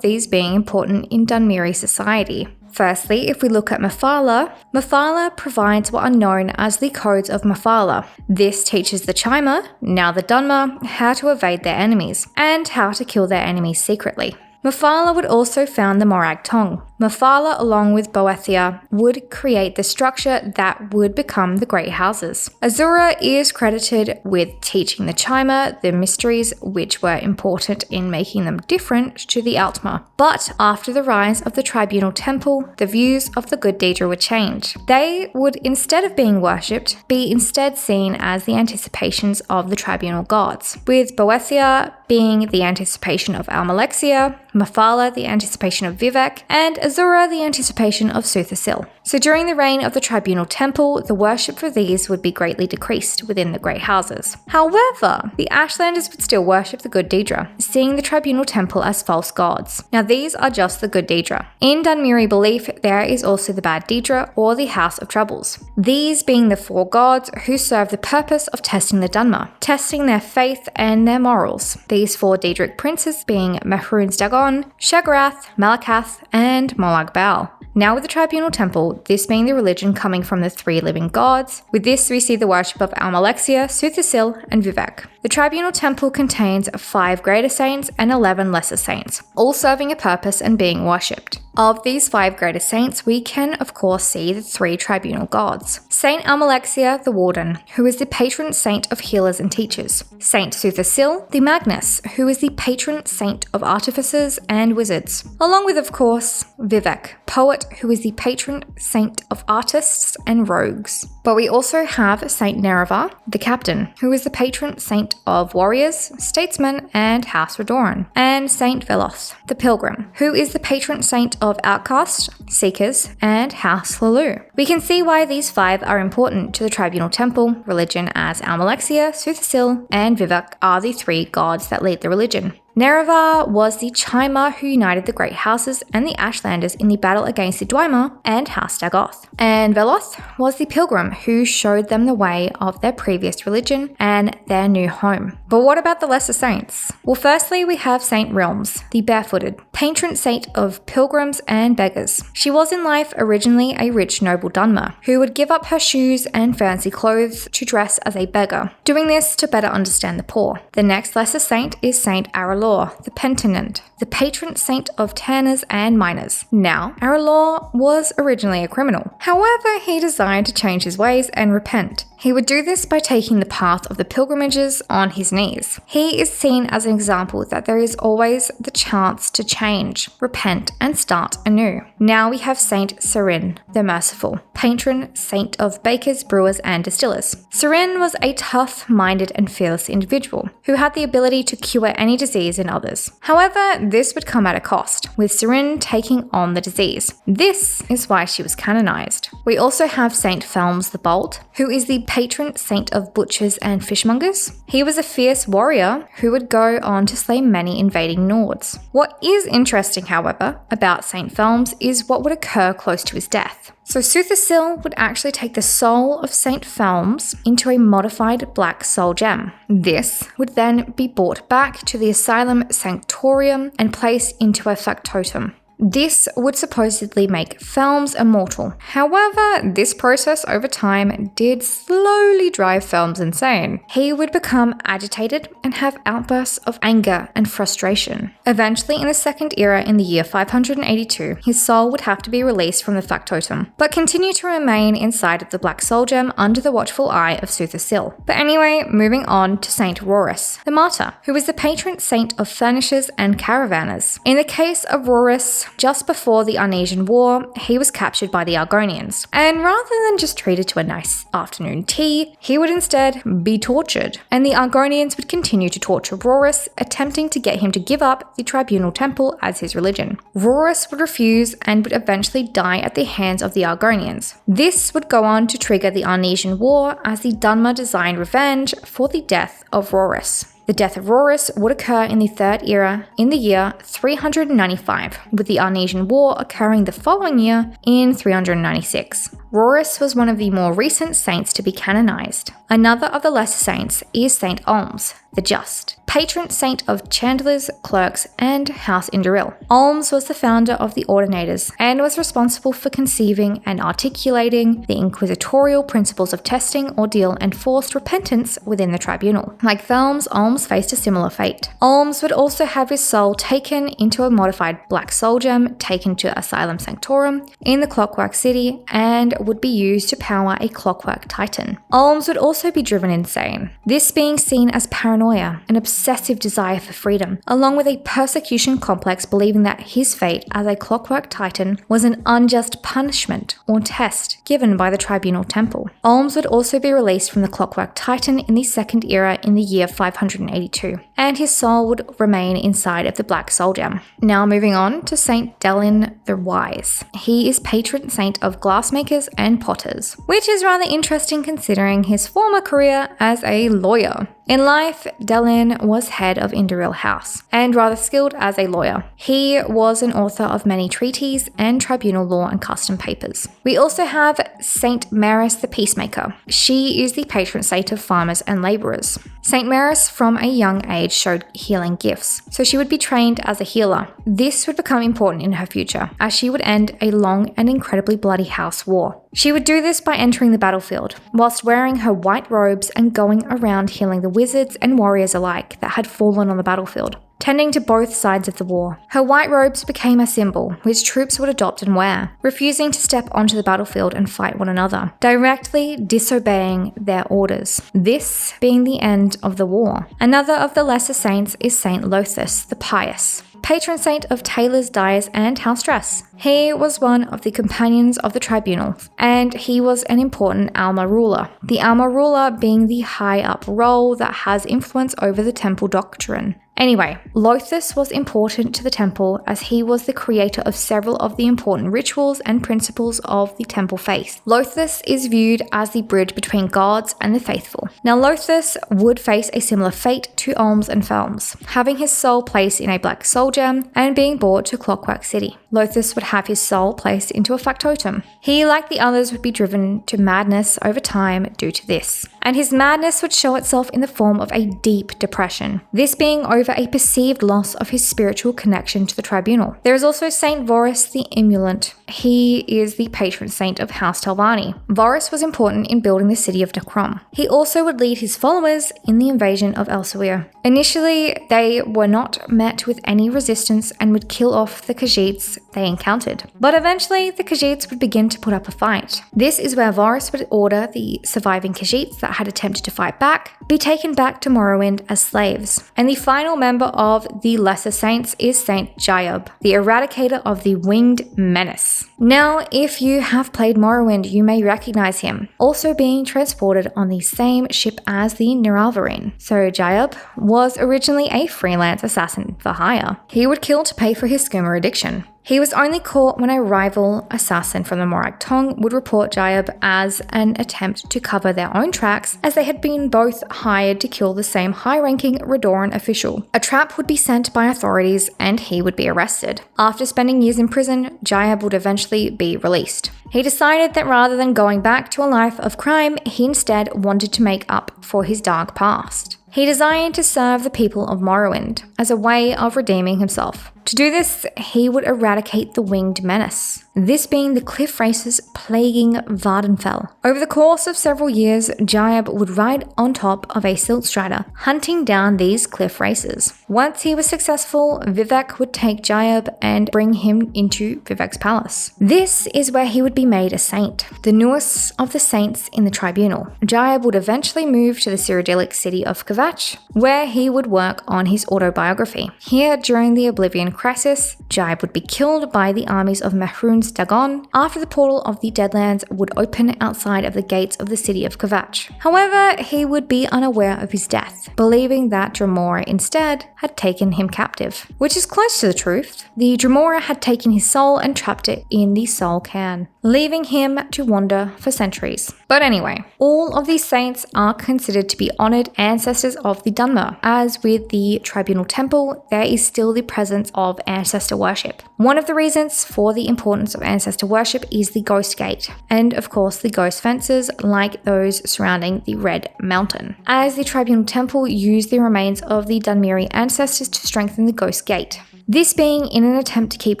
these being important in Dunmeri society. Firstly, if we look at Mephala, Mephala provides what are known as the Codes of Mephala. This teaches the Chimer, now the Dunmer, how to evade their enemies, and how to kill their enemies secretly. Mephala would also found the Morag Tong. Mephala, along with Boethia, would create the structure that would become the Great Houses. Azura is credited with teaching the Chimer the mysteries which were important in making them different to the Altmer. But after the rise of the Tribunal Temple, the views of the good Daedra would change. They would, instead of being worshipped, be instead seen as the anticipations of the Tribunal gods, with Boethia being the anticipation of Almalexia, Mephala the anticipation of Vivek, and Azura the anticipation of Suthasil. So during the reign of the Tribunal Temple, the worship for these would be greatly decreased within the Great Houses. However, the Ashlanders would still worship the good Daedra, seeing the Tribunal Temple as false gods. Now these are just the good Daedra. In Dunmeri belief, there is also the bad Daedra, or the House of Troubles. These being the four gods who serve the purpose of testing the Dunmer, testing their faith and their morals. These four Daedric princes being Mehrunes Dagon, Shagarath, Malakath, and Molag Bal. Now with the Tribunal Temple, this being the religion coming from the three living gods, with this we see the worship of Almalexia, Suthasil, and Vivek. The Tribunal Temple contains 5 greater saints and 11 lesser saints, all serving a purpose and being worshipped. Of these 5 greater saints, we can of course see the 3 tribunal gods. Saint Almalexia, the Warden, who is the patron saint of healers and teachers. Saint Suthasil, the Magnus, who is the patron saint of artificers and wizards. Along with, of course, Vivek, poet, who is the patron saint of artists and rogues. But we also have Saint Nereva, the captain, who is the patron saint of warriors, statesmen, and House Redoran. And Saint Veloth, the pilgrim, who is the patron saint of outcasts, seekers, and House Lalu. We can see why these 5 are important to the Tribunal Temple religion, as Almalexia, Suthasil, and Vivek are the 3 gods that lead the religion. Nereva was the Chimer who united the Great Houses and the Ashlanders in the battle against the Dwemer and House Dagoth. And Veloth was the pilgrim who showed them the way of their previous religion and their new home. But what about the lesser saints? Well, firstly, we have Saint Realms, the barefooted, patron saint of pilgrims and beggars. She was in life originally a rich noble Dunmer, who would give up her shoes and fancy clothes to dress as a beggar, doing this to better understand the poor. The next lesser saint is Saint Aralor, the Penitent, the patron saint of tanners and miners. Now, Aralor was originally a criminal. However, he desired to change his ways and repent. He would do this by taking the path of the pilgrimages on his knees. He is seen as an example that there is always the chance to change, repent, and start anew. Now we have Saint Serin, the Merciful, patron saint of bakers, brewers, and distillers. Serin was a tough-minded and fearless individual who had the ability to cure any disease in others. However, this would come at a cost, with Serin taking on the disease. This is why she was canonized. We also have Saint Felms the Bold, who is the patron saint of butchers and fishmongers. He was a fierce warrior who would go on to slay many invading Nords. What is interesting, however, about Saint Felms is what would occur close to his death. So Suthasil would actually take the soul of Saint Felms into a modified black soul gem. This would then be brought back to the Asylum Sanctorium and placed into a factotum. This would supposedly make Felms immortal. However, this process over time did slowly drive Felms insane. He would become agitated and have outbursts of anger and frustration. Eventually, in the Second Era in the year 582, his soul would have to be released from the factotum, but continue to remain inside of the Black Soul Gem under the watchful eye of Suthasil. But anyway, moving on to Saint Rorus, the martyr, who was the patron saint of furnishers and caravanners. In the case of Rorus, just before the Arnesian War, he was captured by the Argonians. And rather than just treated to a nice afternoon tea, he would instead be tortured. And the Argonians would continue to torture Rorys, attempting to get him to give up the Tribunal Temple as his religion. Rorys would refuse and would eventually die at the hands of the Argonians. This would go on to trigger the Arnesian War as the Dunmer designed revenge for the death of Rorys. The death of Rorys would occur in the Third Era in the year 395, with the Arnesian War occurring the following year in 396. Rorys was one of the more recent saints to be canonized. Another of the lesser saints is Saint Olms, the Just, patron saint of chandlers, clerks, and House Indoril. Olms was the founder of the Ordinators and was responsible for conceiving and articulating the inquisitorial principles of testing, ordeal, and forced repentance within the tribunal. Like Thelms, Olms faced a similar fate. Olms would also have his soul taken into a modified black soul gem taken to Asylum Sanctorum in the Clockwork City and would be used to power a clockwork titan. Olms would also be driven insane, this being seen as paranoia, an obsessive desire for freedom, along with a persecution complex believing that his fate as a clockwork titan was an unjust punishment or test given by the Tribunal Temple. Olms would also be released from the clockwork titan in the Second Era in the year 582, and his soul would remain inside of the black soul gem. Now moving on to Saint Delin the Wise. He is patron saint of glassmakers and potters, which is rather interesting considering his former career as a lawyer. In life, Delin was head of Indoril House, and rather skilled as a lawyer. He was an author of many treatises and tribunal law and custom papers. We also have Saint Maris the Peacemaker. She is the patron saint of farmers and labourers. Saint Maris from a young age showed healing gifts, so she would be trained as a healer. This would become important in her future, as she would end a long and incredibly bloody house war. She would do this by entering the battlefield, whilst wearing her white robes and going around healing the wizards and warriors alike that had fallen on the battlefield, tending to both sides of the war. Her white robes became a symbol which troops would adopt and wear, refusing to step onto the battlefield and fight one another, directly disobeying their orders, this being the end of the war. Another of the lesser saints is Saint Lothus the Pious, patron saint of tailors, dyers, and house dress. He was one of the companions of the tribunal, and he was an important Alma ruler, the Alma ruler being the high-up role that has influence over the temple doctrine. Anyway, Lothus was important to the temple as he was the creator of several of the important rituals and principles of the temple faith. Lothus is viewed as the bridge between gods and the faithful. Now Lothus would face a similar fate to Olms and Thelms, having his soul placed in a black soul gem and being brought to Clockwork City. Lothus would have his soul placed into a factotum. He, like the others, would be driven to madness over time due to this, and his madness would show itself in the form of a deep depression, this being over a perceived loss of his spiritual connection to the tribunal. There is also Saint Vorus the Emulant. He is the patron saint of House Telvanni. Vorus was important in building the city of Necrom. He also would lead his followers in the invasion of Elsewhere. Initially, they were not met with any resistance and would kill off the Khajiits they encountered. But eventually, the Khajiits would begin to put up a fight. This is where Vorus would order the surviving Khajiits that had attempted to fight back be taken back to Morrowind as slaves. And the final member of the Lesser Saints is Saint Jayub, the eradicator of the Winged Menace. Now, if you have played Morrowind, you may recognize him, also being transported on the same ship as the Niralvarine. So Jayub was originally a freelance assassin for hire. He would kill to pay for his skimmer addiction. He was only caught when a rival assassin from the Morag Tong would report Jayub as an attempt to cover their own tracks, as they had been both hired to kill the same high-ranking Redoran official. A trap would be sent by authorities and he would be arrested. After spending years in prison, Jayub would eventually be released. He decided that rather than going back to a life of crime, he instead wanted to make up for his dark past. He desired to serve the people of Morrowind as a way of redeeming himself. To do this, he would eradicate the Winged Menace, this being the cliff races plaguing Vardenfell. Over the course of several years, Jayub would ride on top of a silt strider, hunting down these cliff races. Once he was successful, Vivek would take Jayub and bring him into Vivek's palace. This is where he would be made a saint, the newest of the saints in the tribunal. Jayub would eventually move to the Cyrodiilic city of Kvatch, where he would work on his autobiography. Here, during the Oblivion main crisis, Jaib would be killed by the armies of Mehrunes Dagon after the portal of the Deadlands would open outside of the gates of the city of Kvatch. However, he would be unaware of his death, believing that Dremora instead had taken him captive. Which is close to the truth. The Dremora had taken his soul and trapped it in the soul cairn, leaving him to wander for centuries. But anyway, all of these saints are considered to be honored ancestors of the Dunmer. As with the Tribunal Temple, there is still the presence of ancestor worship. One of the reasons for the importance of ancestor worship is the Ghost Gate, and of course the ghost fences like those surrounding the Red Mountain, as the Tribunal Temple used the remains of the Dunmeri ancestors to strengthen the Ghost Gate. This being in an attempt to keep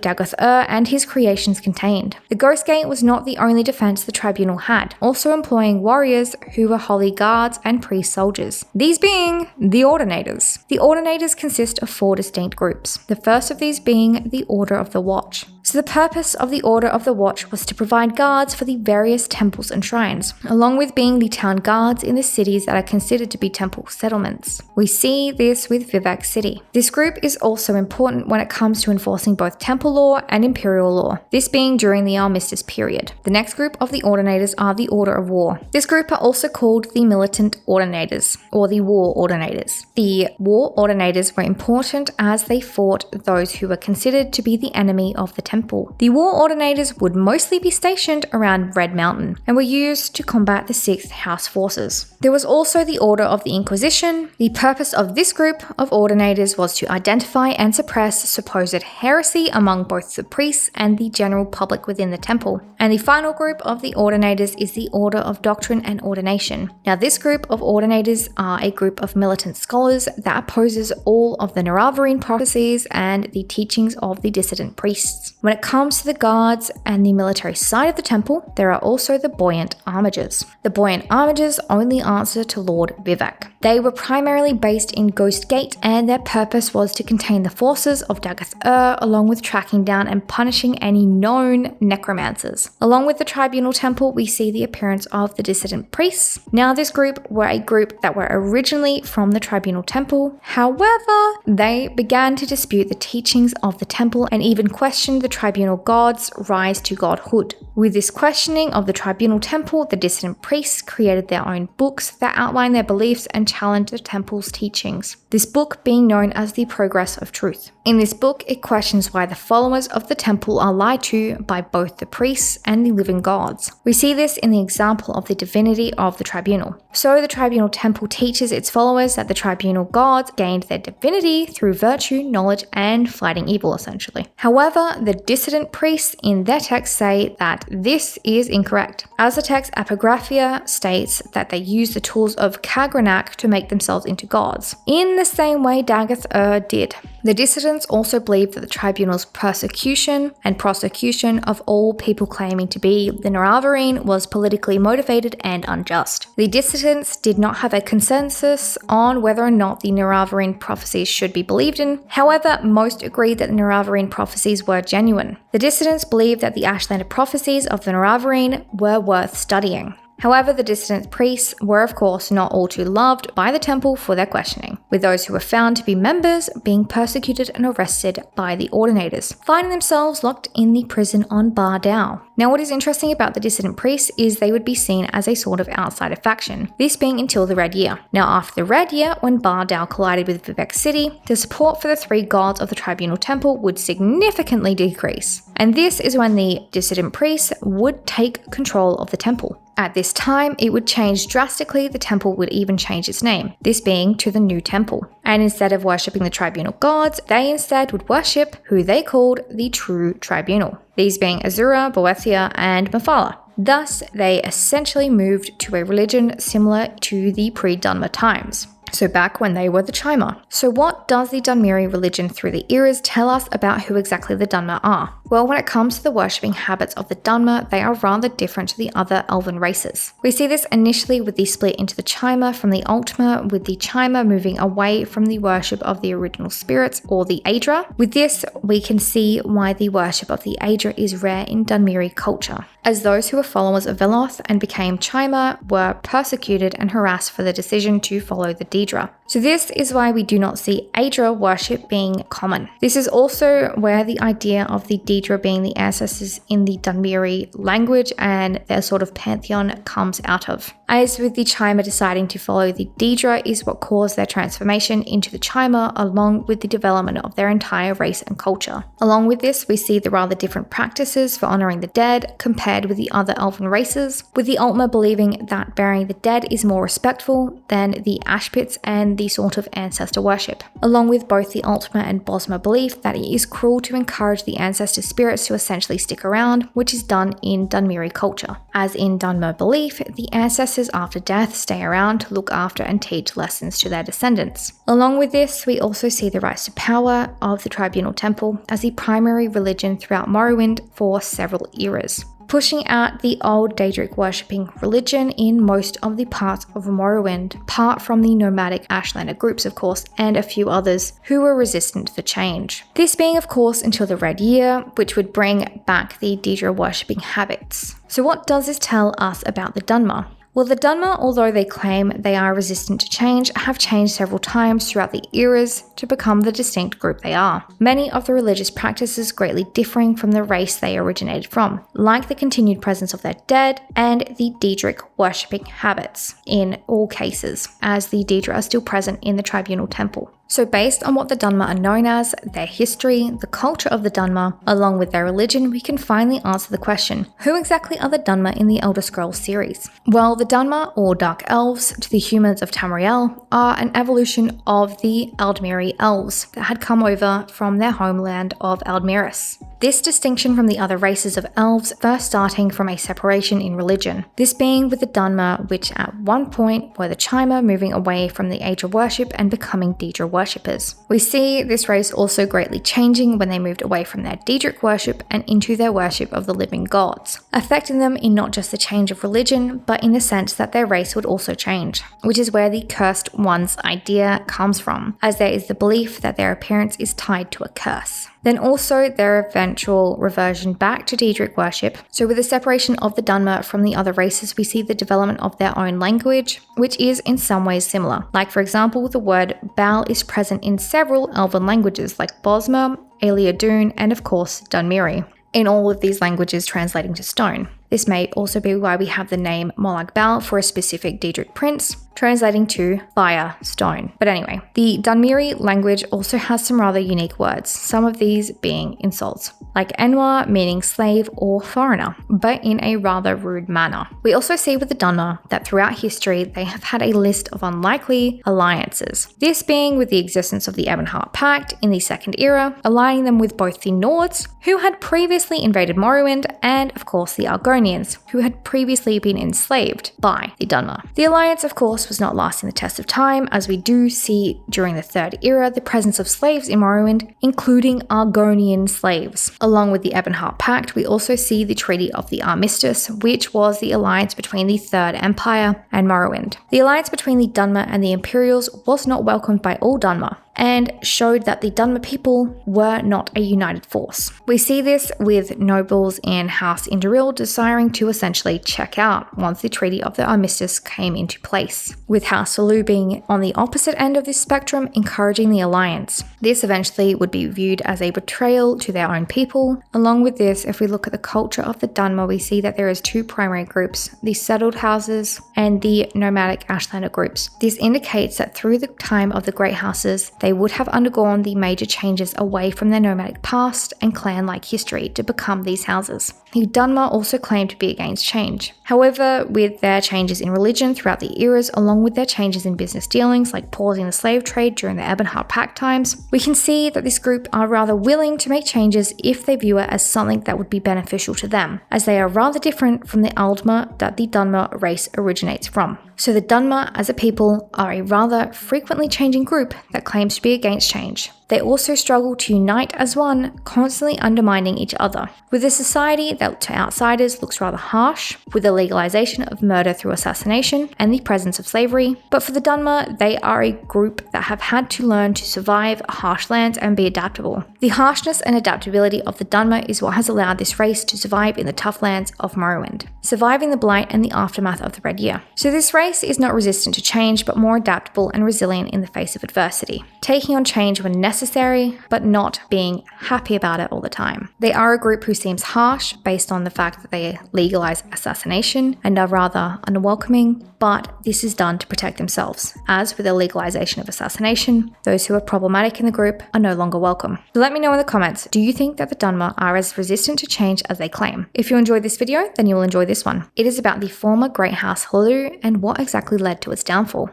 Daggoth-ur and his creations contained. The Ghost Gate was not the only defense the tribunal had, also employing warriors who were holy guards and priest soldiers. These being the Ordinators. The Ordinators consist of 4 distinct groups, the first of these being the Order of the Watch. So the purpose of the Order of the Watch was to provide guards for the various temples and shrines, along with being the town guards in the cities that are considered to be temple settlements. We see this with Vivec City. This group is also important when it comes to enforcing both temple law and imperial law, this being during the Armistice period. The next group of the Ordinators are the Order of War. This group are also called the Militant Ordinators, or the War Ordinators. The War Ordinators were important as they fought those who were considered to be the enemy of the temple. The War Ordinators would mostly be stationed around Red Mountain and were used to combat the 6th House forces. There was also the Order of the Inquisition. The purpose of this group of Ordinators was to identify and suppress supposed heresy among both the priests and the general public within the temple. And the final group of the Ordinators is the Order of Doctrine and Ordination. Now this group of Ordinators are a group of militant scholars that opposes all of the Naravarine prophecies and the teachings of the dissident priests. When it comes to the guards and the military side of the temple, there are also the Buoyant Armigers. The Buoyant Armigers only answer to Lord Vivec. They were primarily based in Ghost Gate, and their purpose was to contain the forces of Daggoth-ur, along with tracking down and punishing any known necromancers. Along with the Tribunal Temple, we see the appearance of the dissident priests. Now this group were a group that were originally from the Tribunal Temple. However, they began to dispute the teachings of the temple and even questioned the Tribunal God's rise to godhood. With this questioning of the Tribunal Temple, the dissident priests created their own books that outline their beliefs and challenge the temple's teachings. This book being known as the Progress of Truth. In this book, it questions why the followers of the temple are lied to by both the priests and the living gods. We see this in the example of the divinity of the tribunal. So the Tribunal Temple teaches its followers that the tribunal gods gained their divinity through virtue, knowledge, and fighting evil, essentially. However, the dissident priests in their text say that this is incorrect, as the text Epigraphia states that they use the tools of Kagranak to make themselves into gods, in the same way Daggoth-ur did. The dissidents also believed that the tribunal's persecution and prosecution of all people claiming to be the Naravarine was politically motivated and unjust. The dissidents did not have a consensus on whether or not the Naravarine prophecies should be believed in. However, most agreed that the Naravarine prophecies were genuine. The dissidents believed that the Ashlander prophecies of the Naravarine were worth studying. However, the dissident priests were of course not all too loved by the temple for their questioning, with those who were found to be members being persecuted and arrested by the Ordinators, finding themselves locked in the prison on Bar Dow. Now what is interesting about the dissident priests is they would be seen as a sort of outsider faction, this being until the Red Year. Now after the Red Year, when Bar Dow collided with Vivec City, the support for the 3 gods of the Tribunal Temple would significantly decrease. And this is when the dissident priests would take control of the temple. At this time, it would change drastically. The temple would even change its name, this being to the New Temple. And instead of worshipping the tribunal gods, they instead would worship who they called the True Tribunal, these being Azura, Boethia, and Mephala. Thus, they essentially moved to a religion similar to the pre-Dunmer times. So back when they were the Chimer. So what does the Dunmeri religion through the eras tell us about who exactly the Dunmer are? Well, when it comes to the worshipping habits of the Dunmer, they are rather different to the other elven races. We see this initially with the split into the Chimer from the Altmer, with the Chimer moving away from the worship of the original spirits or the Aedra. With this, we can see why the worship of the Aedra is rare in Dunmeri culture, as those who were followers of Veloth and became Chimer were persecuted and harassed for the decision to follow the Daedra. So this is why we do not see Aedra worship being common. This is also where the idea of the Daedra being the ancestors in the Dunmeri language and their sort of pantheon comes out of. As with the Chimer deciding to follow the Daedra is what caused their transformation into the Chimer, along with the development of their entire race and culture. Along with this, we see the rather different practices for honouring the dead compared with the other elven races, with the Altmer believing that burying the dead is more respectful than the ash pits and the sort of ancestor worship, along with both the Altmer and Bosmer belief that it is cruel to encourage the ancestor spirits to essentially stick around, which is done in Dunmeri culture. As in Dunmer belief, the ancestors after death stay around to look after and teach lessons to their descendants. Along with this, we also see the rise to power of the Tribunal Temple as the primary religion throughout Morrowind for several eras, pushing out the old Daedric worshipping religion in most of the parts of Morrowind, apart from the nomadic Ashlander groups of course, and a few others who were resistant to the change. This being of course until the Red Year, which would bring back the Daedra worshipping habits. So what does this tell us about the Dunmer? Well, the Dunmer, although they claim they are resistant to change, have changed several times throughout the eras to become the distinct group they are. Many of the religious practices greatly differing from the race they originated from, like the continued presence of their dead and the Daedric worshipping habits in all cases, as the Daedra are still present in the Tribunal Temple. So based on what the Dunmer are known as, their history, the culture of the Dunmer, along with their religion, we can finally answer the question, who exactly are the Dunmer in the Elder Scrolls series? Well, the Dunmer, or Dark Elves, to the humans of Tamriel, are an evolution of the Aldmeri elves that had come over from their homeland of Aldmeris. This distinction from the other races of elves first starting from a separation in religion, this being with the Dunmer, which at one point were the Chimer moving away from the Aedra worship and becoming Daedra worshippers. We see this race also greatly changing when they moved away from their Daedric worship and into their worship of the living gods, affecting them in not just the change of religion, but in the sense that their race would also change, which is where the cursed ones idea comes from, as there is the belief that their appearance is tied to a curse. Then also their eventual reversion back to Daedric worship. So with the separation of the Dunmer from the other races, we see the development of their own language, which is in some ways similar. Like for example, the word Baal is present in several elven languages like Bosmer, Eliadun, and of course Dunmeri, in all of these languages translating to stone. This may also be why we have the name Molag Bal for a specific Daedric prince, translating to fire, stone. But anyway, the Dunmeri language also has some rather unique words, some of these being insults, like Enwa meaning slave or foreigner, but in a rather rude manner. We also see with the Dunmer that throughout history they have had a list of unlikely alliances, this being with the existence of the Ebonheart Pact in the Second Era, aligning them with both the Nords, who had previously invaded Morrowind, and of course the Argonians, who had previously been enslaved by the Dunmer. The alliance of course was not lasting the test of time, as we do see during the Third Era the presence of slaves in Morrowind, including Argonian slaves. Along with the Ebonheart Pact, we also see the Treaty of the Armistice, which was the alliance between the Third Empire and Morrowind. The alliance between the Dunmer and the Imperials was not welcomed by all Dunmer, and showed that the Dunmer people were not a united force. We see this with nobles in House Indoril desiring to essentially check out once the Treaty of the Armistice came into place, with House Selu being on the opposite end of this spectrum, encouraging the alliance. This eventually would be viewed as a betrayal to their own people. Along with this, if we look at the culture of the Dunmer, we see that there is two primary groups, the settled houses and the nomadic Ashlander groups. This indicates that through the time of the Great Houses, they would have undergone the major changes away from their nomadic past and clan-like history to become these houses. The Dunmer also claimed to be against change. However, with their changes in religion throughout the eras, along with their changes in business dealings like pausing the slave trade during the Ebonheart Pact times, we can see that this group are rather willing to make changes if they view it as something that would be beneficial to them, as they are rather different from the Aldmer that the Dunmer race originates from. So the Dunmer as a people are a rather frequently changing group that claims to be against change. they also struggle to unite as one, constantly undermining each other. With a society that to outsiders looks rather harsh, with the legalization of murder through assassination and the presence of slavery, but for the Dunmer, they are a group that have had to learn to survive harsh lands and be adaptable. The harshness and adaptability of the Dunmer is what has allowed this race to survive in the tough lands of Morrowind, surviving the blight and the aftermath of the Red Year. So this race is not resistant to change, but more adaptable and resilient in the face of adversity, taking on change when necessary, but not being happy about it all the time. They are a group who seems harsh based on the fact that they legalize assassination and are rather unwelcoming, but this is done to protect themselves. As with the legalization of assassination, those who are problematic in the group are no longer welcome. So let me know in the comments, do you think that the Dunmer are as resistant to change as they claim? If you enjoyed this video, then you will enjoy this one. It is about the former Great House Halu and what exactly led to its downfall.